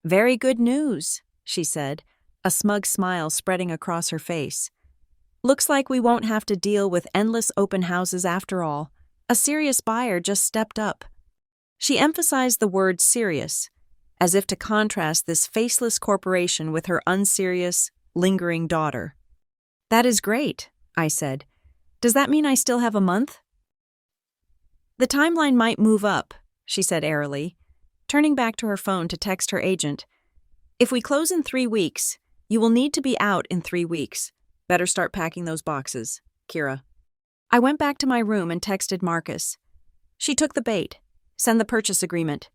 "Very good news," she said, a smug smile spreading across her face. "Looks like we won't have to deal with endless open houses after all. A serious buyer just stepped up." She emphasized the word serious, as if to contrast this faceless corporation with her unserious, lingering daughter. "That is great," I said. "Does that mean I still have a month?" "The timeline might move up," she said airily, turning back to her phone to text her agent. "If we close in 3 weeks, you will need to be out in 3 weeks. Better start packing those boxes, Kira." I went back to my room and texted Marcus. She took the bait. Send the purchase agreement.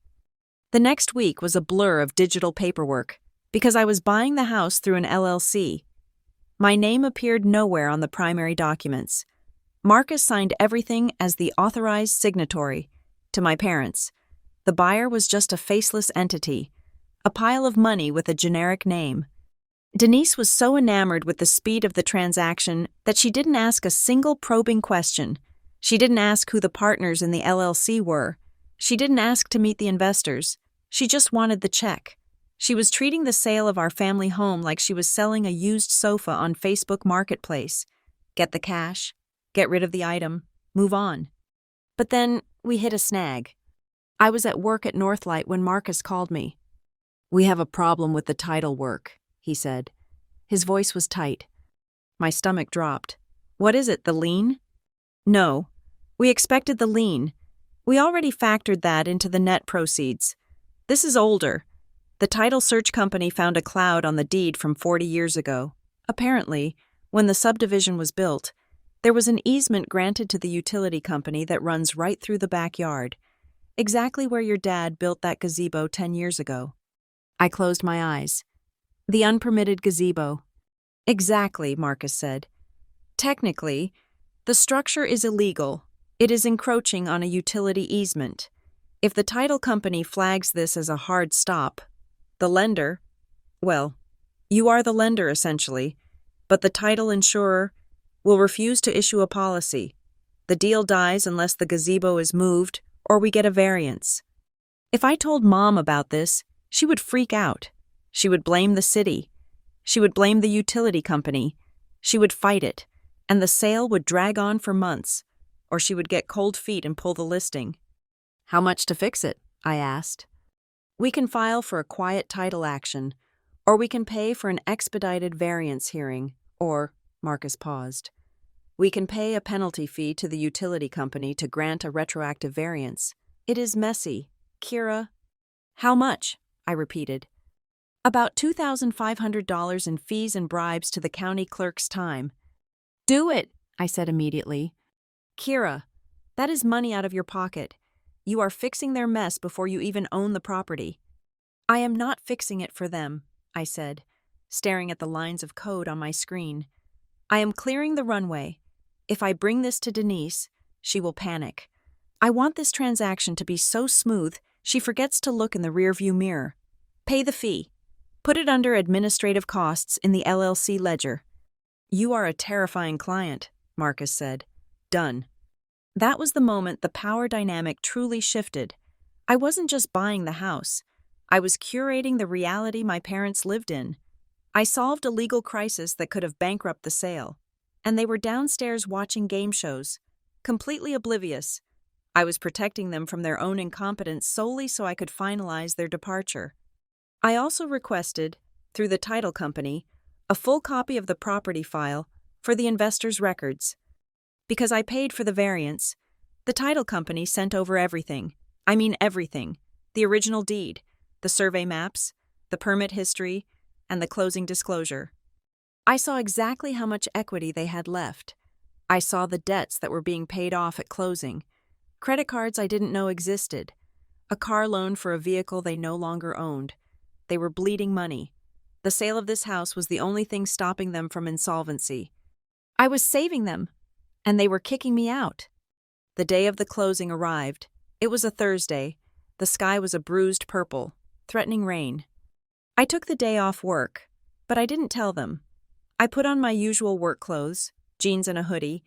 The next week was a blur of digital paperwork, because I was buying the house through an LLC. My name appeared nowhere on the primary documents. Marcus signed everything as the authorized signatory. To my parents, the buyer was just a faceless entity, a pile of money with a generic name. Denise was so enamored with the speed of the transaction that she didn't ask a single probing question. She didn't ask who the partners in the LLC were. She didn't ask to meet the investors. She just wanted the check. She was treating the sale of our family home like she was selling a used sofa on Facebook Marketplace. Get the cash, get rid of the item, move on. But then we hit a snag. I was at work at Northlight when Marcus called me. "We have a problem with the title work," he said. His voice was tight. My stomach dropped. What is it, the lien? No. We expected the lien. We already factored that into the net proceeds. This is older. The title search company found a cloud on the deed from 40 years ago. Apparently, when the subdivision was built, there was an easement granted to the utility company that runs right through the backyard, exactly where your dad built that gazebo 10 years ago. I closed my eyes. The unpermitted gazebo. Exactly, Marcus said. Technically, the structure is illegal. It is encroaching on a utility easement. If the title company flags this as a hard stop, the lender, well, you are the lender essentially, but the title insurer will refuse to issue a policy. The deal dies unless the gazebo is moved or we get a variance. If I told Mom about this, she would freak out. She would blame the city. She would blame the utility company. She would fight it, and the sale would drag on for months, or she would get cold feet and pull the listing. How much to fix it? I asked. We can file for a quiet title action, or we can pay for an expedited variance hearing, or, Marcus paused. We can pay a penalty fee to the utility company to grant a retroactive variance. It is messy. Kira. How much? I repeated. About $2,500 in fees and bribes to the county clerk's time. Do it, I said immediately. Kira, that is money out of your pocket. You are fixing their mess before you even own the property. I am not fixing it for them, I said, staring at the lines of code on my screen. I am clearing the runway. If I bring this to Denise, she will panic. I want this transaction to be so smooth she forgets to look in the rearview mirror. Pay the fee. Put it under administrative costs in the LLC ledger. You are a terrifying client, Marcus said. Done. That was the moment the power dynamic truly shifted. I wasn't just buying the house. I was curating the reality my parents lived in. I solved a legal crisis that could have bankrupted the sale, and they were downstairs watching game shows, completely oblivious. I was protecting them from their own incompetence solely so I could finalize their departure. I also requested, through the title company, a full copy of the property file for the investor's records. Because I paid for the variance, the title company sent over everything. I mean everything. The original deed, the survey maps, the permit history, and the closing disclosure. I saw exactly how much equity they had left. I saw the debts that were being paid off at closing, credit cards I didn't know existed, a car loan for a vehicle they no longer owned. They were bleeding money. The sale of this house was the only thing stopping them from insolvency. I was saving them, and they were kicking me out. The day of the closing arrived. It was a Thursday. The sky was a bruised purple, threatening rain. I took the day off work, but I didn't tell them. I put on my usual work clothes, jeans and a hoodie,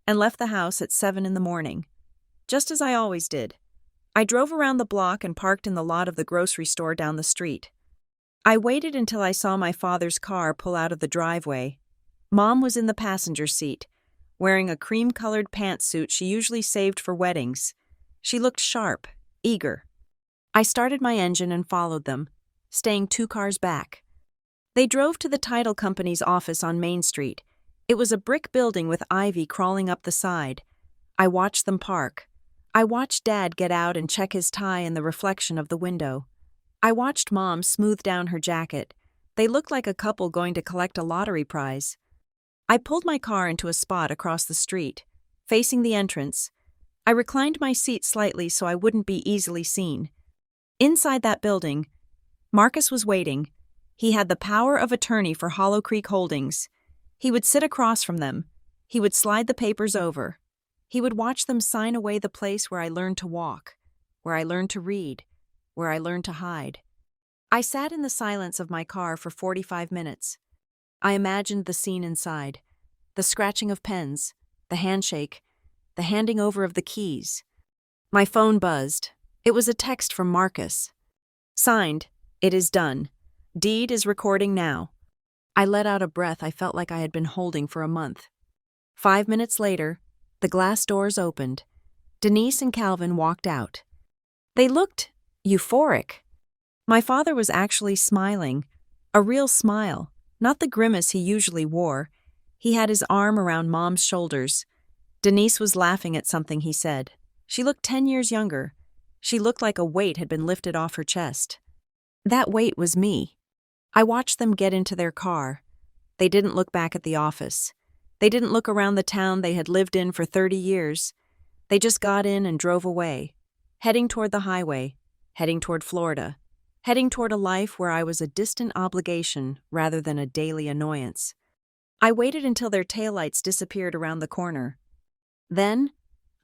and left the house at 7 a.m, just as I always did. I drove around the block and parked in the lot of the grocery store down the street. I waited until I saw my father's car pull out of the driveway. Mom was in the passenger seat, wearing a cream-colored pantsuit she usually saved for weddings. She looked sharp, eager. I started my engine and followed them, staying 2 cars back. They drove to the title company's office on Main Street. It was a brick building with ivy crawling up the side. I watched them park. I watched Dad get out and check his tie in the reflection of the window. I watched Mom smooth down her jacket. They looked like a couple going to collect a lottery prize. I pulled my car into a spot across the street, facing the entrance. I reclined my seat slightly so I wouldn't be easily seen. Inside that building, Marcus was waiting. He had the power of attorney for Hollow Creek Holdings. He would sit across from them. He would slide the papers over. He would watch them sign away the place where I learned to walk, where I learned to read, where I learned to hide. I sat in the silence of my car for 45 minutes. I imagined the scene inside, the scratching of pens, the handshake, the handing over of the keys. My phone buzzed. It was a text from Marcus. Signed, it is done. Deed is recording now. I let out a breath I felt like I had been holding for a month. 5 minutes later, the glass doors opened. Denise and Calvin walked out. They looked euphoric. My father was actually smiling, A real smile, not the grimace he usually wore. He had his arm around Mom's shoulders. Denise was laughing at something he said. She looked 10 years younger. She looked like a weight had been lifted off her chest. That weight was me. I watched them get into their car. They didn't look back at the office. They didn't look around the town they had lived in for 30 years. They just got in and drove away, heading toward the highway, heading toward Florida, heading toward a life where I was a distant obligation rather than a daily annoyance. I waited until their taillights disappeared around the corner. Then,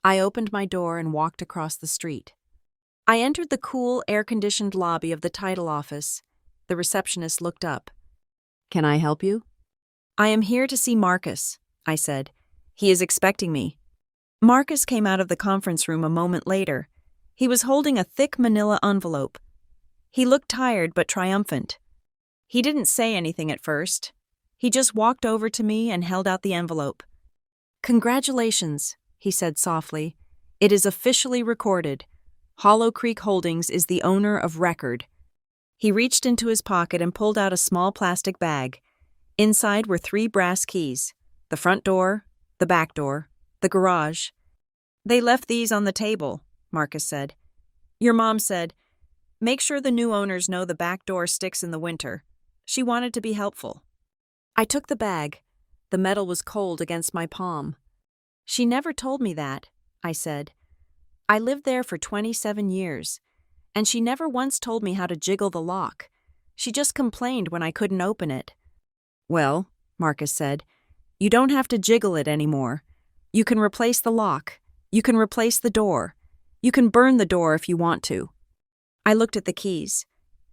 I opened my door and walked across the street. I entered the cool, air-conditioned lobby of the title office. The receptionist looked up. "Can I help you?" "I am here to see Marcus," I said. "He is expecting me." Marcus came out of the conference room a moment later. He was holding a thick manila envelope. He looked tired but triumphant. He didn't say anything at first. He just walked over to me and held out the envelope. "Congratulations," he said softly. "It is officially recorded. Hollow Creek Holdings is the owner of record." He reached into his pocket and pulled out a small plastic bag. Inside were 3 brass keys: the front door, the back door, the garage. "They left these on the table," Marcus said. "Your mom said, 'Make sure the new owners know the back door sticks in the winter.' She wanted to be helpful." I took the bag. The metal was cold against my palm. "She never told me that," I said. "I lived there for 27 years, and she never once told me how to jiggle the lock. She just complained when I couldn't open it." "Well," Marcus said, "you don't have to jiggle it anymore. You can replace the lock. You can replace the door. You can burn the door if you want to." I looked at the keys.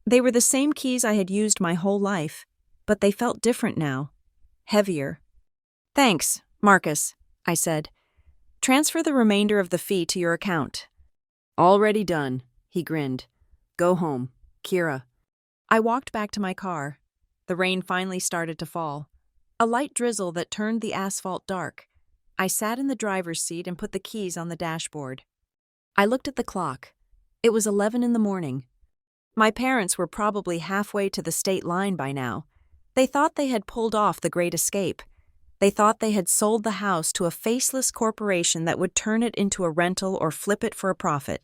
They were the same keys I had used my whole life, but they felt different now. Heavier. "Thanks, Marcus," I said. "Transfer the remainder of the fee to your account." "Already done," he grinned. "Go home, Kira." I walked back to my car. The rain finally started to fall. A light drizzle that turned the asphalt dark. I sat in the driver's seat and put the keys on the dashboard. I looked at the clock. It was 11 in the morning. My parents were probably halfway to the state line by now. They thought they had pulled off the great escape. They thought they had sold the house to a faceless corporation that would turn it into a rental or flip it for a profit.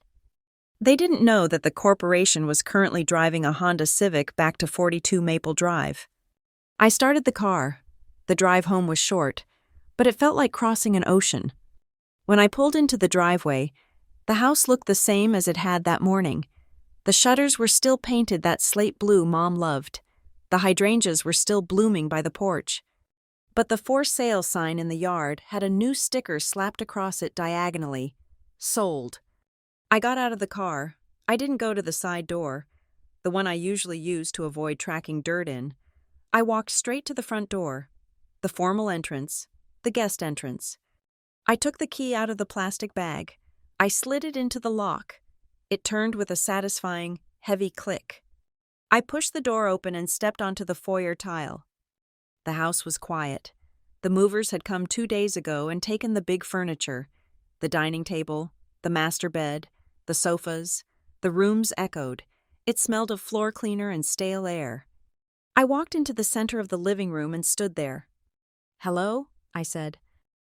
They didn't know that the corporation was currently driving a Honda Civic back to 42 Maple Drive. I started the car. The drive home was short, but it felt like crossing an ocean. When I pulled into the driveway, the house looked the same as it had that morning. The shutters were still painted that slate blue Mom loved. The hydrangeas were still blooming by the porch. But the for sale sign in the yard had a new sticker slapped across it diagonally. Sold. I got out of the car. I didn't go to the side door, the one I usually use to avoid tracking dirt in. I walked straight to the front door, the formal entrance, the guest entrance. I took the key out of the plastic bag. I slid it into the lock. It turned with a satisfying, heavy click. I pushed the door open and stepped onto the foyer tile. The house was quiet. The movers had come 2 days ago and taken the big furniture, the dining table, the master bed, the sofas. The rooms echoed. It smelled of floor cleaner and stale air. I walked into the center of the living room and stood there. "Hello?" I said.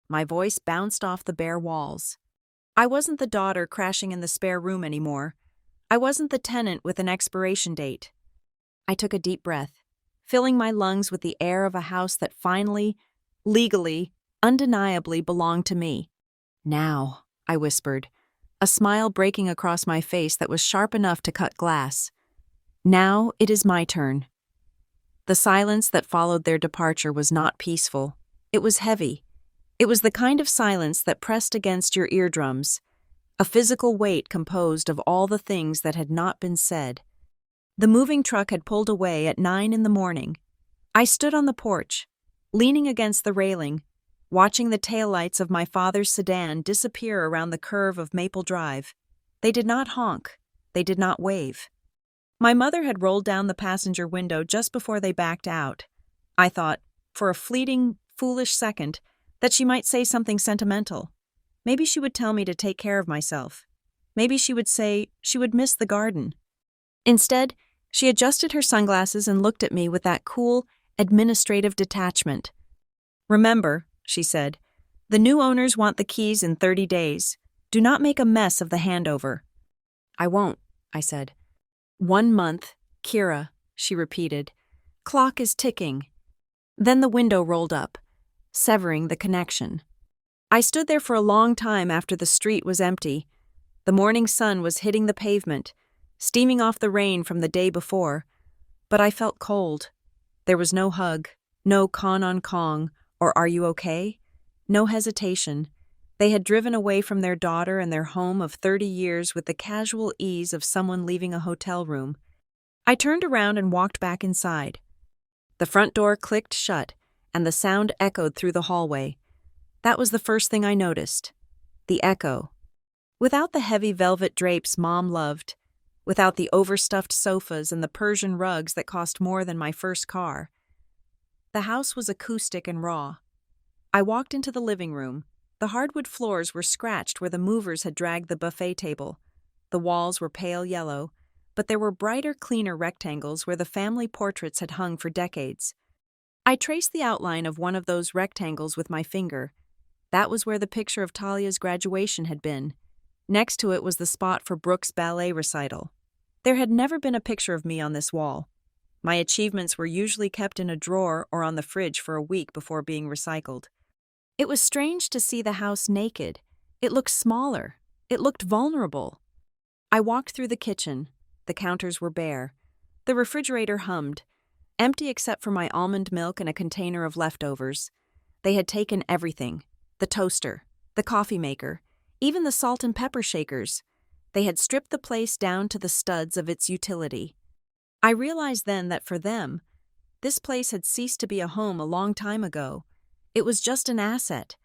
My voice bounced off the bare walls. I wasn't the daughter crashing in the spare room anymore. I wasn't the tenant with an expiration date. I took a deep breath, filling my lungs with the air of a house that finally, legally, undeniably belonged to me. "Now," I whispered, a smile breaking across my face that was sharp enough to cut glass. "Now it is my turn." The silence that followed their departure was not peaceful. It was heavy. It was the kind of silence that pressed against your eardrums, a physical weight composed of all the things that had not been said. The moving truck had pulled away at 9 in the morning. I stood on the porch, leaning against the railing, watching the taillights of my father's sedan disappear around the curve of Maple Drive. They did not honk. They did not wave. My mother had rolled down the passenger window just before they backed out. I thought, for a fleeting, foolish second, that she might say something sentimental. Maybe she would tell me to take care of myself. Maybe she would say she would miss the garden. Instead, She adjusted her sunglasses and looked at me with that cool, administrative detachment. "Remember," she said, "the new owners want the keys in 30 days. Do not make a mess of the handover." "I won't," I said. "1 month, Kira," she repeated. "Clock is ticking." Then the window rolled up, severing the connection. I stood there for a long time after the street was empty. The morning sun was hitting the pavement, steaming off the rain from the day before. But I felt cold. There was no hug, no con on Kong, or "Are you okay?" No hesitation. They had driven away from their daughter and their home of 30 years with the casual ease of someone leaving a hotel room. I turned around and walked back inside. The front door clicked shut, and the sound echoed through the hallway. That was the first thing I noticed. The echo. Without the heavy velvet drapes Mom loved, without the overstuffed sofas and the Persian rugs that cost more than my first car, the house was acoustic and raw. I walked into the living room. The hardwood floors were scratched where the movers had dragged the buffet table. The walls were pale yellow, but there were brighter, cleaner rectangles where the family portraits had hung for decades. I traced the outline of one of those rectangles with my finger. That was where the picture of Talia's graduation had been. Next to it was the spot for Brooke's ballet recital. There had never been a picture of me on this wall. My achievements were usually kept in a drawer or on the fridge for a week before being recycled. It was strange to see the house naked. It looked smaller. It looked vulnerable. I walked through the kitchen. The counters were bare. The refrigerator hummed, empty except for my almond milk and a container of leftovers. They had taken everything. The toaster, the coffee maker, even the salt and pepper shakers. They had stripped the place down to the studs of its utility. I realized then that for them, this place had ceased to be a home a long time ago. It was just an asset.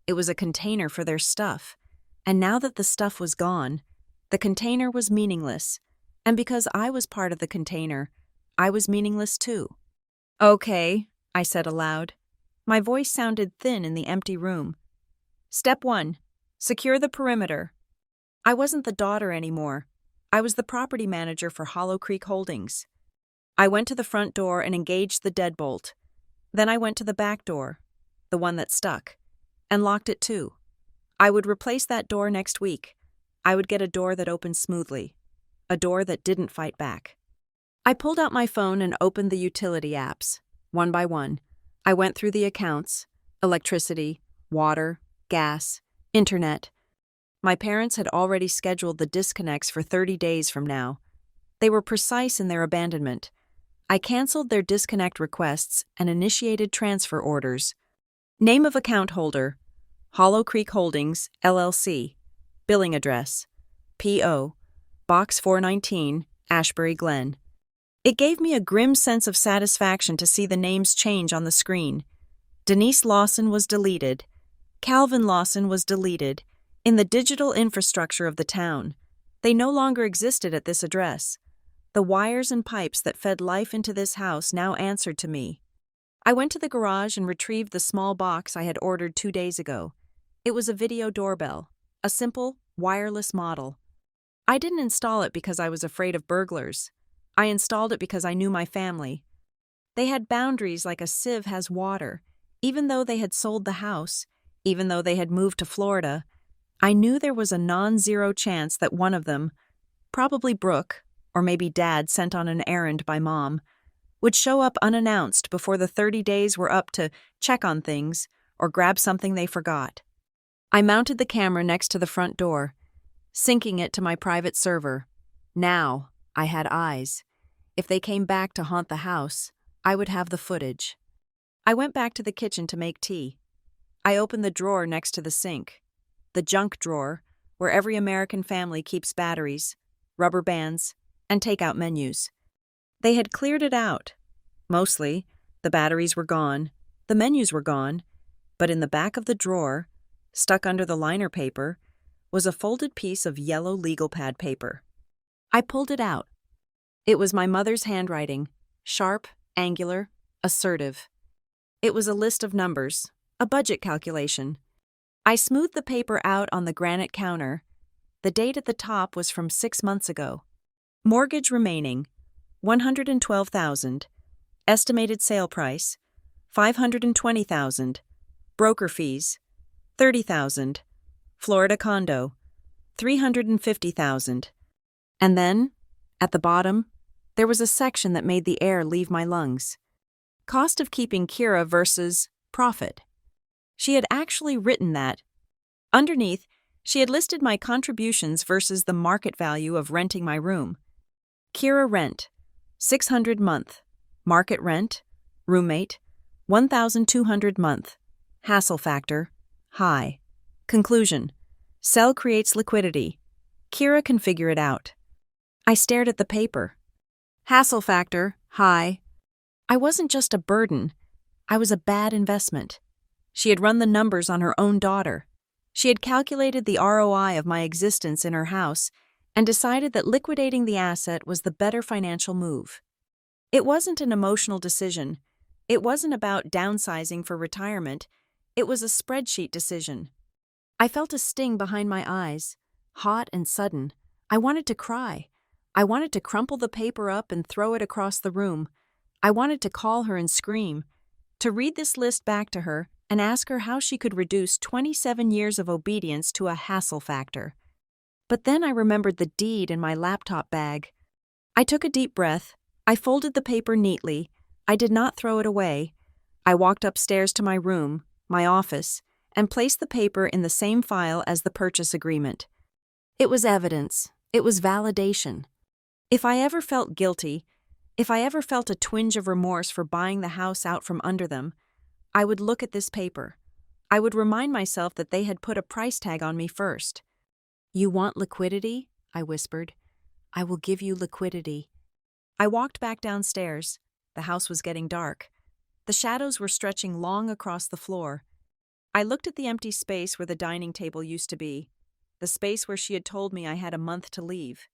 It was a container for their stuff. And now that the stuff was gone, the container was meaningless. And because I was part of the container, I was meaningless too. "Okay," I said aloud. My voice sounded thin in the empty room. "Step 1. Secure the perimeter." I wasn't the daughter anymore. I was the property manager for Hollow Creek Holdings. I went to the front door and engaged the deadbolt. Then I went to the back door, the one that stuck, and locked it too. I would replace that door next week. I would get a door that opened smoothly, a door that didn't fight back. I pulled out my phone and opened the utility apps, one by one. I went through the accounts: electricity, water, gas, internet. My parents had already scheduled the disconnects for 30 days from now. They were precise in their abandonment. I canceled their disconnect requests and initiated transfer orders. Name of account holder: Hollow Creek Holdings, LLC. Billing address: P.O. Box 419, Ashbury Glen. It gave me a grim sense of satisfaction to see the names change on the screen. Denise Lawson was deleted. Calvin Lawson was deleted. In the digital infrastructure of the town, they no longer existed at this address. The wires and pipes that fed life into this house now answered to me. I went to the garage and retrieved the small box I had ordered 2 days ago. It was a video doorbell, a simple, wireless model. I didn't install it because I was afraid of burglars. I installed it because I knew my family. They had boundaries like a sieve has water. Even though they had sold the house, even though they had moved to Florida, I knew there was a non-zero chance that one of them, probably Brooke, or maybe Dad sent on an errand by Mom, would show up unannounced before the 30 days were up to check on things or grab something they forgot. I mounted the camera next to the front door, syncing it to my private server. Now, I had eyes. If they came back to haunt the house, I would have the footage. I went back to the kitchen to make tea. I opened the drawer next to the sink. The junk drawer, where every American family keeps batteries, rubber bands, and takeout menus. They had cleared it out. Mostly, the batteries were gone, the menus were gone, but in the back of the drawer, stuck under the liner paper, was a folded piece of yellow legal pad paper. I pulled it out. It was my mother's handwriting, sharp, angular, assertive. It was a list of numbers, a budget calculation. I smoothed the paper out on the granite counter. The date at the top was from 6 months ago. Mortgage remaining, $112,000. Estimated sale price, $520,000. Broker fees, $30,000. Florida condo, $350,000. And then, at the bottom, there was a section that made the air leave my lungs. Cost of keeping Kira versus profit. She had actually written that. Underneath, she had listed my contributions versus the market value of renting my room. Kira rent, $600 month. Market rent, roommate, $1,200 month. Hassle factor, high. Conclusion, sell creates liquidity. Kira can figure it out. I stared at the paper. Hassle factor, high. I wasn't just a burden. I was a bad investment. She had run the numbers on her own daughter. She had calculated the ROI of my existence in her house and decided that liquidating the asset was the better financial move. It wasn't an emotional decision. It wasn't about downsizing for retirement. It was a spreadsheet decision. I felt a sting behind my eyes, hot and sudden. I wanted to cry. I wanted to crumple the paper up and throw it across the room. I wanted to call her and scream, to read this list back to her and ask her how she could reduce 27 years of obedience to a hassle factor. But then I remembered the deed in my laptop bag. I took a deep breath. I folded the paper neatly. I did not throw it away. I walked upstairs to my room, my office, and placed the paper in the same file as the purchase agreement. It was evidence. It was validation. If I ever felt guilty, if I ever felt a twinge of remorse for buying the house out from under them, I would look at this paper. I would remind myself that they had put a price tag on me first. "You want liquidity?" I whispered. "I will give you liquidity." I walked back downstairs. The house was getting dark. The shadows were stretching long across the floor. I looked at the empty space where the dining table used to be, the space where she had told me I had a month to leave.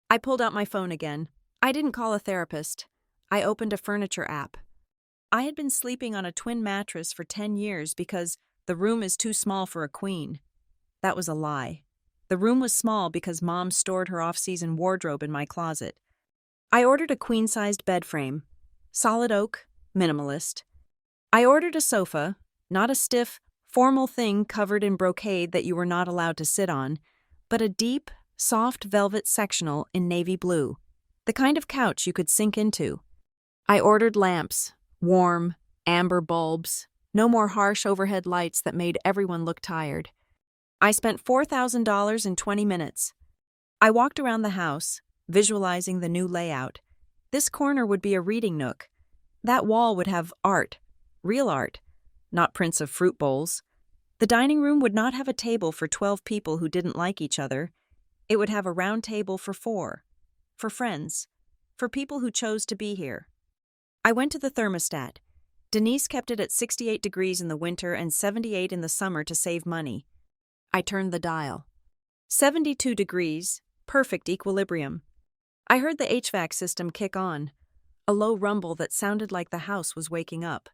I pulled out my phone again. I didn't call a therapist. I opened a furniture app. I had been sleeping on a twin mattress for 10 years because the room is too small for a queen. That was a lie. The room was small because Mom stored her off-season wardrobe in my closet. I ordered a queen-sized bed frame, solid oak, minimalist. I ordered a sofa, not a stiff, formal thing covered in brocade that you were not allowed to sit on, but a deep, soft velvet sectional in navy blue, the kind of couch you could sink into. I ordered lamps, warm, amber bulbs, no more harsh overhead lights that made everyone look tired. I spent $4,000 in 20 minutes. I walked around the house, visualizing the new layout. This corner would be a reading nook. That wall would have art, real art, not prints of fruit bowls. The dining room would not have a table for 12 people who didn't like each other. It would have a round table for 4, for friends, for people who chose to be here. I went to the thermostat. Denise kept it at 68 degrees in the winter and 78 in the summer to save money. I turned the dial. 72 degrees, perfect equilibrium. I heard the HVAC system kick on, a low rumble that sounded like the house was waking up.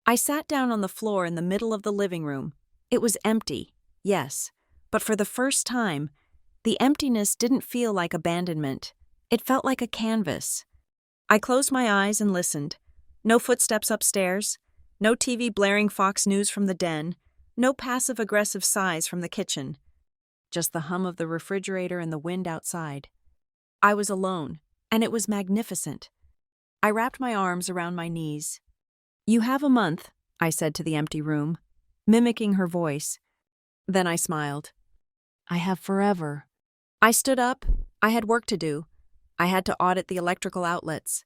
I sat down on the floor in the middle of the living room. It was empty, yes, but for the first time, the emptiness didn't feel like abandonment. It felt like a canvas. I closed my eyes and listened. No footsteps upstairs, no TV blaring Fox News from the den, no passive-aggressive sighs from the kitchen. Just the hum of the refrigerator and the wind outside. I was alone, and it was magnificent. I wrapped my arms around my knees. "You have a month," I said to the empty room, mimicking her voice. Then I smiled. "I have forever." I stood up. I had work to do. I had to audit the electrical outlets.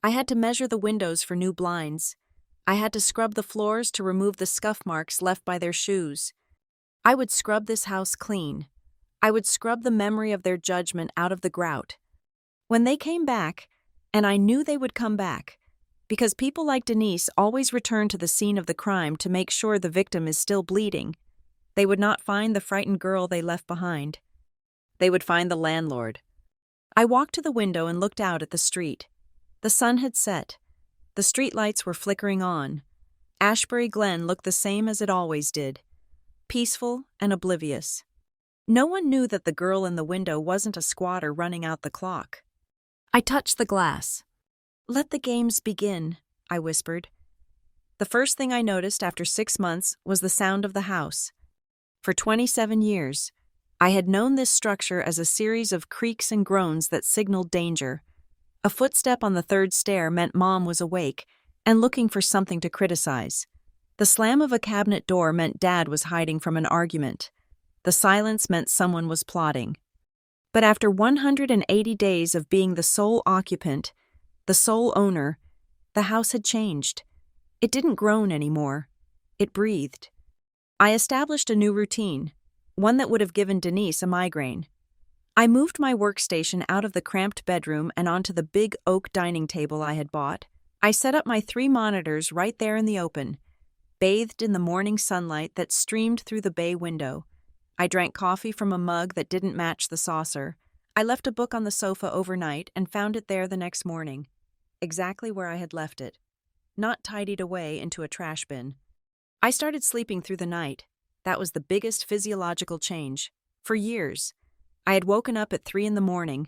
I had to measure the windows for new blinds. I had to scrub the floors to remove the scuff marks left by their shoes. I would scrub this house clean. I would scrub the memory of their judgment out of the grout. When they came back, and I knew they would come back, because people like Denise always return to the scene of the crime to make sure the victim is still bleeding, they would not find the frightened girl they left behind. They would find the landlord. I walked to the window and looked out at the street. The sun had set. The streetlights were flickering on. Ashbury Glen looked the same as it always did, peaceful and oblivious. No one knew that the girl in the window wasn't a squatter running out the clock. I touched the glass. "Let the games begin," I whispered. The first thing I noticed after 6 months was the sound of the house. For 27 years, I had known this structure as a series of creaks and groans that signaled danger. A footstep on the third stair meant Mom was awake and looking for something to criticize. The slam of a cabinet door meant Dad was hiding from an argument. The silence meant someone was plotting. But after 180 days of being the sole occupant, the sole owner, the house had changed. It didn't groan anymore. It breathed. I established a new routine, one that would have given Denise a migraine. I moved my workstation out of the cramped bedroom and onto the big oak dining table I had bought. I set up my 3 monitors right there in the open, bathed in the morning sunlight that streamed through the bay window. I drank coffee from a mug that didn't match the saucer. I left a book on the sofa overnight and found it there the next morning, exactly where I had left it, not tidied away into a trash bin. I started sleeping through the night. That was the biggest physiological change. For years, I had woken up at 3 a.m,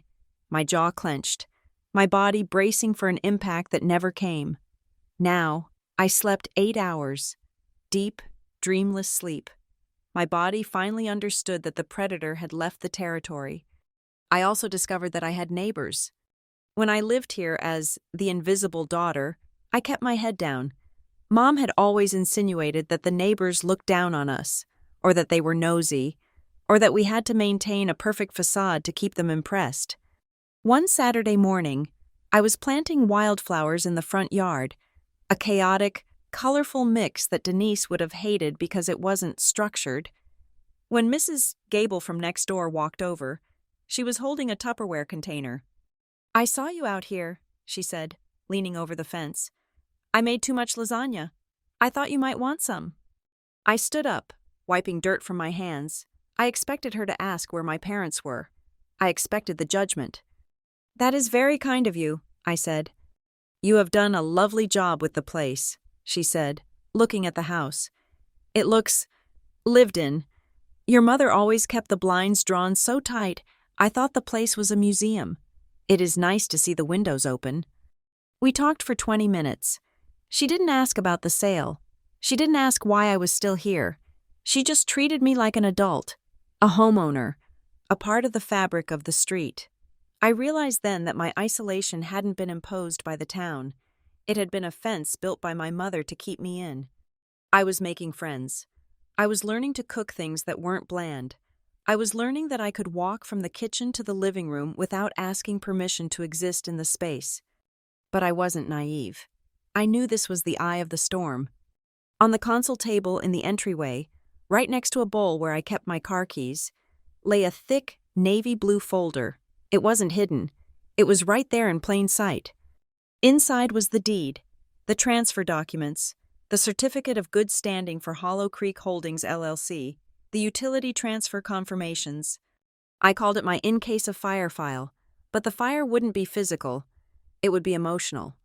my jaw clenched, my body bracing for an impact that never came. Now, I slept 8 hours, deep, dreamless sleep. My body finally understood that the predator had left the territory. I also discovered that I had neighbors. When I lived here as the invisible daughter, I kept my head down. Mom had always insinuated that the neighbors looked down on us, or that they were nosy, or that we had to maintain a perfect facade to keep them impressed. One Saturday morning, I was planting wildflowers in the front yard, a chaotic, colorful mix that Denise would have hated because it wasn't structured. When Mrs. Gable from next door walked over, she was holding a Tupperware container. "I saw you out here," she said, leaning over the fence. "I made too much lasagna. I thought you might want some." I stood up, wiping dirt from my hands. I expected her to ask where my parents were. I expected the judgment. "That is very kind of you," I said. "You have done a lovely job with the place," she said, looking at the house. "It looks lived in. Your mother always kept the blinds drawn so tight, I thought the place was a museum. It is nice to see the windows open." We talked for 20 minutes. She didn't ask about the sale. She didn't ask why I was still here. She just treated me like an adult, a homeowner, a part of the fabric of the street. I realized then that my isolation hadn't been imposed by the town. It had been a fence built by my mother to keep me in. I was making friends. I was learning to cook things that weren't bland. I was learning that I could walk from the kitchen to the living room without asking permission to exist in the space. But I wasn't naive. I knew this was the eye of the storm. On the console table in the entryway, right next to a bowl where I kept my car keys, lay a thick, navy blue folder. It wasn't hidden. It was right there in plain sight. Inside was the deed, the transfer documents, the certificate of good standing for Hollow Creek Holdings, LLC, the utility transfer confirmations. I called it my in case of fire file, but the fire wouldn't be physical. It would be emotional.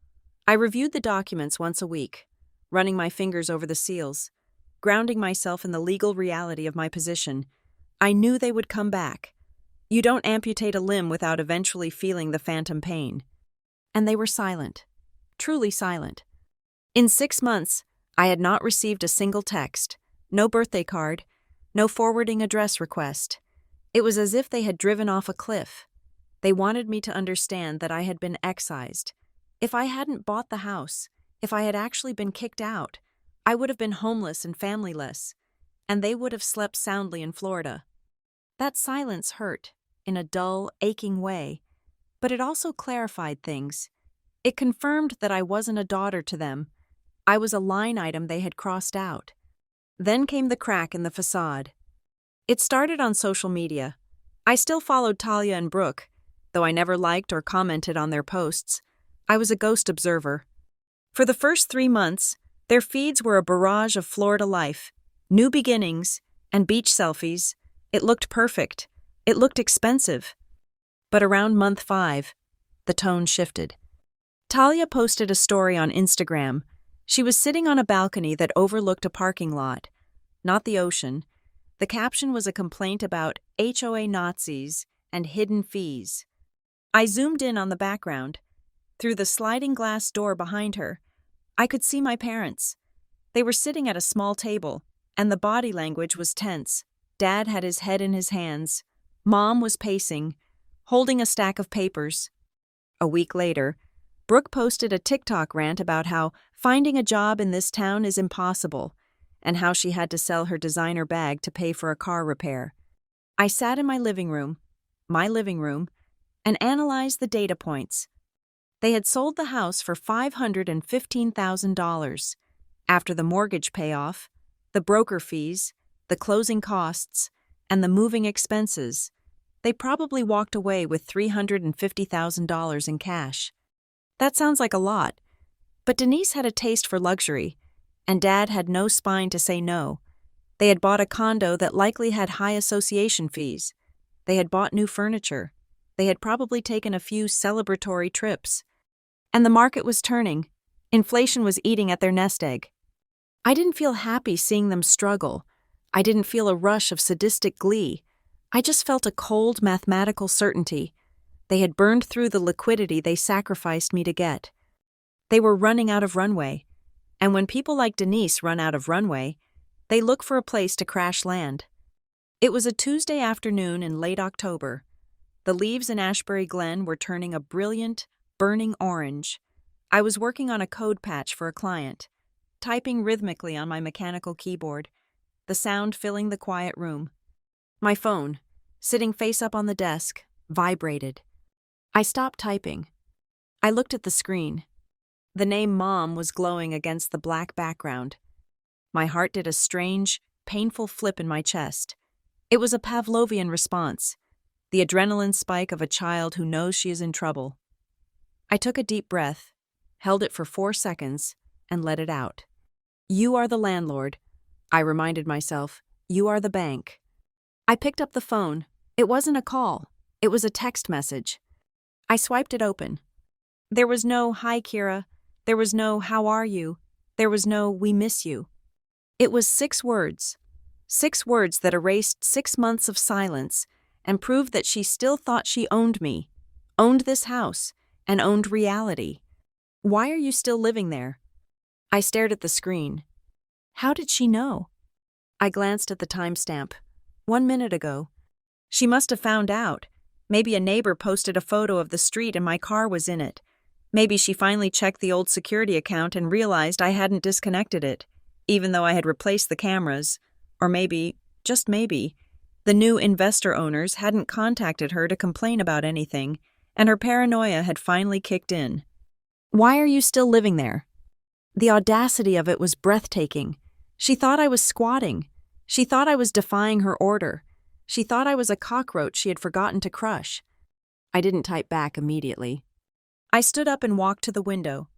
I reviewed the documents once a week, running my fingers over the seals, grounding myself in the legal reality of my position. I knew they would come back. You don't amputate a limb without eventually feeling the phantom pain. And they were silent, truly silent. In 6 months, I had not received a single text, no birthday card, no forwarding address request. It was as if they had driven off a cliff. They wanted me to understand that I had been excised. If I hadn't bought the house, if I had actually been kicked out, I would have been homeless and familyless, and they would have slept soundly in Florida. That silence hurt, in a dull, aching way, but it also clarified things. It confirmed that I wasn't a daughter to them. I was a line item they had crossed out. Then came the crack in the facade. It started on social media. I still followed Talia and Brooke, though I never liked or commented on their posts. I was a ghost observer. For the first 3 months, their feeds were a barrage of Florida life, new beginnings, and beach selfies. It looked perfect. It looked expensive. But around month 5, the tone shifted. Talia posted a story on Instagram. She was sitting on a balcony that overlooked a parking lot, not the ocean. The caption was a complaint about HOA Nazis and hidden fees. I zoomed in on the background. Through the sliding glass door behind her, I could see my parents. They were sitting at a small table, and the body language was tense. Dad had his head in his hands. Mom was pacing, holding a stack of papers. A week later, Brooke posted a TikTok rant about how finding a job in this town is impossible, and how she had to sell her designer bag to pay for a car repair. I sat in my living room, and analyzed the data points. They had sold the house for $515,000. After the mortgage payoff, the broker fees, the closing costs, and the moving expenses, they probably walked away with $350,000 in cash. That sounds like a lot, but Denise had a taste for luxury, and Dad had no spine to say no. They had bought a condo that likely had high association fees. They had bought new furniture. They had probably taken a few celebratory trips. And the market was turning. Inflation was eating at their nest egg. I didn't feel happy seeing them struggle. I didn't feel a rush of sadistic glee. I just felt a cold mathematical certainty. They had burned through the liquidity they sacrificed me to get. They were running out of runway. And when people like Denise run out of runway, they look for a place to crash land. It was a Tuesday afternoon in late October. The leaves in Ashbury Glen were turning a brilliant, burning orange. I was working on a code patch for a client, typing rhythmically on my mechanical keyboard, the sound filling the quiet room. My phone, sitting face up on the desk, vibrated. I stopped typing. I looked at the screen. The name Mom was glowing against the black background. My heart did a strange, painful flip in my chest. It was a Pavlovian response, the adrenaline spike of a child who knows she is in trouble. I took a deep breath, held it for 4 seconds, and let it out. You are the landlord, I reminded myself. You are the bank. I picked up the phone. It wasn't a call. It was a text message. I swiped it open. There was no, "Hi, Kira." There was no, "How are you?" There was no, "We miss you." It was 6 words. 6 words that erased 6 months of silence and proved that she still thought she owned me, owned this house, and owned reality. Why are you still living there? I stared at the screen. How did she know? I glanced at the timestamp. 1 minute ago. She must have found out. Maybe a neighbor posted a photo of the street and my car was in it. Maybe she finally checked the old security account and realized I hadn't disconnected it, even though I had replaced the cameras. Or maybe, just maybe, the new investor owners hadn't contacted her to complain about anything, and her paranoia had finally kicked in. Why are you still living there? The audacity of it was breathtaking. She thought I was squatting. She thought I was defying her order. She thought I was a cockroach she had forgotten to crush. I didn't type back immediately. I stood up and walked to the window.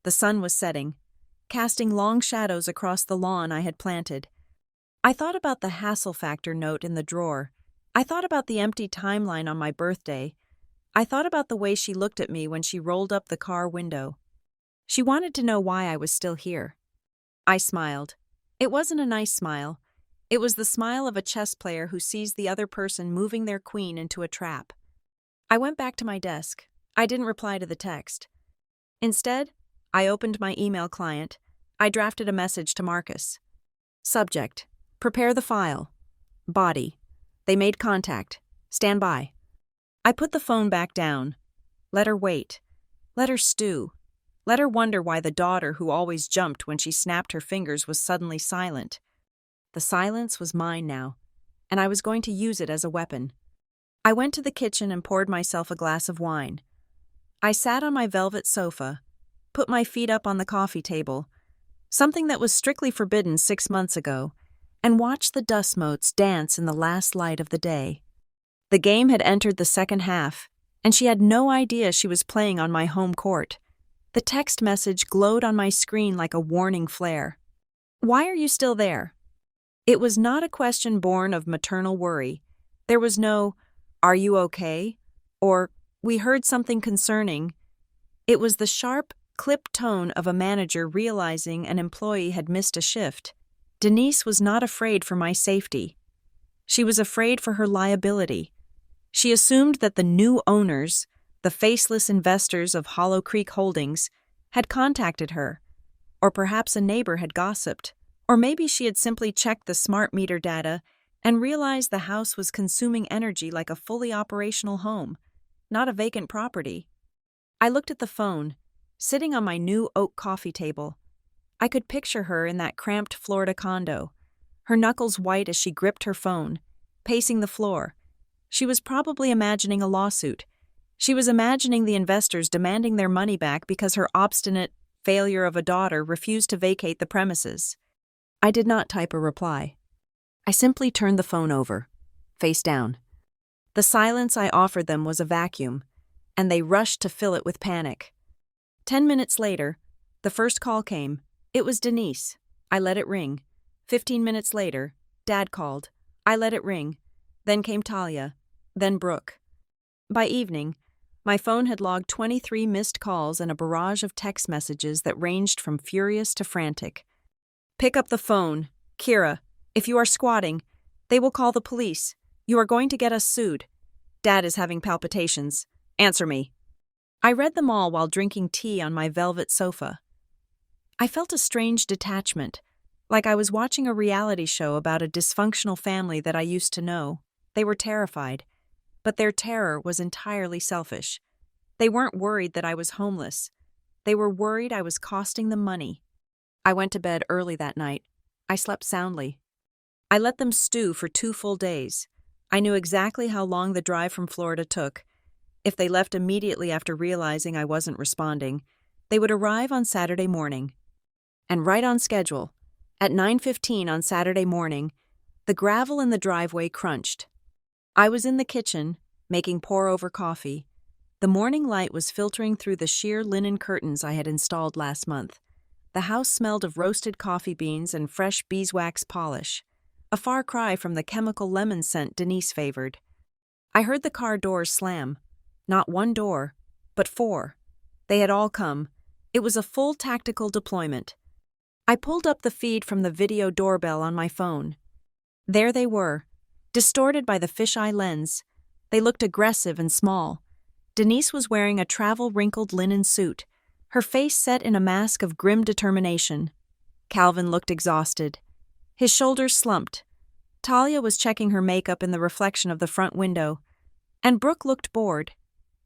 The sun was setting, casting long shadows across the lawn I had planted. I thought about the hassle factor note in the drawer. I thought about the empty timeline on my birthday. I thought about the way she looked at me when she rolled up the car window. She wanted to know why I was still here. I smiled. It wasn't a nice smile. It was the smile of a chess player who sees the other person moving their queen into a trap. I went back to my desk. I didn't reply to the text. Instead, I opened my email client. I drafted a message to Marcus. Subject: prepare the file. Body: they made contact. Stand by. I put the phone back down. Let her wait. Let her stew. Let her wonder why the daughter who always jumped when she snapped her fingers was suddenly silent. The silence was mine now, and I was going to use it as a weapon. I went to the kitchen and poured myself a glass of wine. I sat on my velvet sofa, put my feet up on the coffee table, something that was strictly forbidden 6 months ago, and watched the dust motes dance in the last light of the day. The game had entered the second half, and she had no idea she was playing on my home court. The text message glowed on my screen like a warning flare. Why are you still there? It was not a question born of maternal worry. There was no, "Are you okay?" or "We heard something concerning." It was the sharp, clipped tone of a manager realizing an employee had missed a shift. Denise was not afraid for my safety. She was afraid for her liability. She assumed that the new owners, The faceless investors of Hollow Creek Holdings had contacted her, or perhaps a neighbor had gossiped, or maybe she had simply checked the smart meter data and realized the house was consuming energy like a fully operational home, not a vacant property. I looked at the phone, sitting on my new oak coffee table. I could picture her in that cramped Florida condo, her knuckles white as she gripped her phone, pacing the floor. She was probably imagining a lawsuit. She was imagining the investors demanding their money back because her obstinate failure of a daughter refused to vacate the premises. I did not type a reply. I simply turned the phone over, face down. The silence I offered them was a vacuum, and they rushed to fill it with panic. 10 minutes later, the first call came. It was Denise. I let it ring. 15 minutes later, Dad called. I let it ring. Then came Talia. Then Brooke. By evening, my phone had logged 23 missed calls and a barrage of text messages that ranged from furious to frantic. Pick up the phone. Kira, if you are squatting, they will call the police. You are going to get us sued. Dad is having palpitations. Answer me. I read them all while drinking tea on my velvet sofa. I felt a strange detachment, like I was watching a reality show about a dysfunctional family that I used to know. They were terrified, but their terror was entirely selfish. They weren't worried that I was homeless. They were worried I was costing them money. I went to bed early that night. I slept soundly. I let them stew for 2 full days. I knew exactly how long the drive from Florida took. If they left immediately after realizing I wasn't responding, they would arrive on Saturday morning. And right on schedule, at 9:15 on Saturday morning, the gravel in the driveway crunched. I was in the kitchen, making pour-over coffee. The morning light was filtering through the sheer linen curtains I had installed last month. The house smelled of roasted coffee beans and fresh beeswax polish, a far cry from the chemical lemon scent Denise favored. I heard the car doors slam. Not 1 door, but 4. They had all come. It was a full tactical deployment. I pulled up the feed from the video doorbell on my phone. There they were, distorted by the fisheye lens. They looked aggressive and small. Denise was wearing a travel-wrinkled linen suit, her face set in a mask of grim determination. Calvin looked exhausted. His shoulders slumped. Talia was checking her makeup in the reflection of the front window, and Brooke looked bored,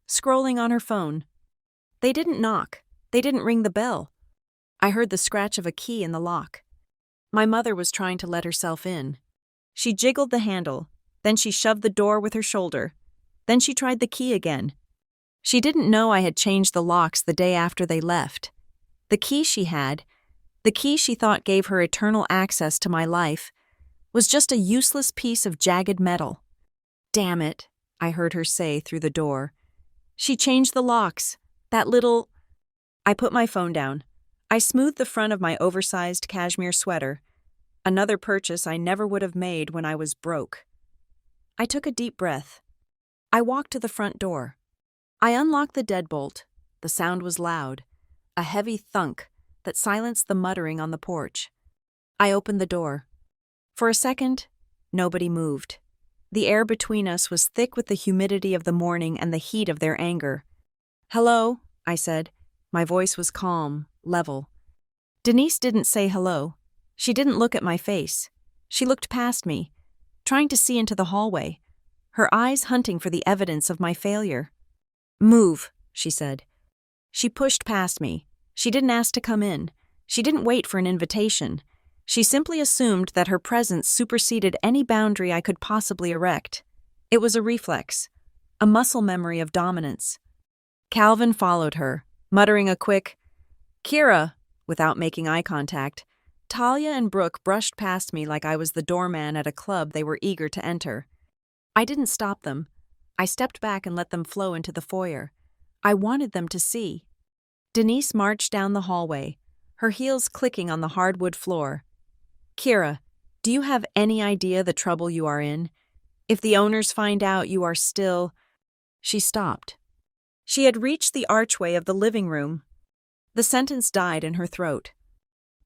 scrolling on her phone. They didn't knock. They didn't ring the bell. I heard the scratch of a key in the lock. My mother was trying to let herself in. She jiggled the handle, then she shoved the door with her shoulder. Then she tried the key again. She didn't know I had changed the locks the day after they left. The key she had, the key she thought gave her eternal access to my life, was just a useless piece of jagged metal. Damn it, I heard her say through the door. She changed the locks. That little... I put my phone down. I smoothed the front of my oversized cashmere sweater, another purchase I never would have made when I was broke. I took a deep breath. I walked to the front door. I unlocked the deadbolt. The sound was loud, a heavy thunk that silenced the muttering on the porch. I opened the door. For a second, nobody moved. The air between us was thick with the humidity of the morning and the heat of their anger. "Hello," I said. My voice was calm, level. Denise didn't say hello. She didn't look at my face. She looked past me, trying to see into the hallway, her eyes hunting for the evidence of my failure. "Move," she said. She pushed past me. She didn't ask to come in. She didn't wait for an invitation. She simply assumed that her presence superseded any boundary I could possibly erect. It was a reflex, a muscle memory of dominance. Calvin followed her, muttering a quick, "Kira," without making eye contact. Talia and Brooke brushed past me like I was the doorman at a club they were eager to enter. I didn't stop them. I stepped back and let them flow into the foyer. I wanted them to see. Denise marched down the hallway, her heels clicking on the hardwood floor. "Kira, do you have any idea the trouble you are in? If the owners find out you are still..." She stopped. She had reached the archway of the living room. The sentence died in her throat.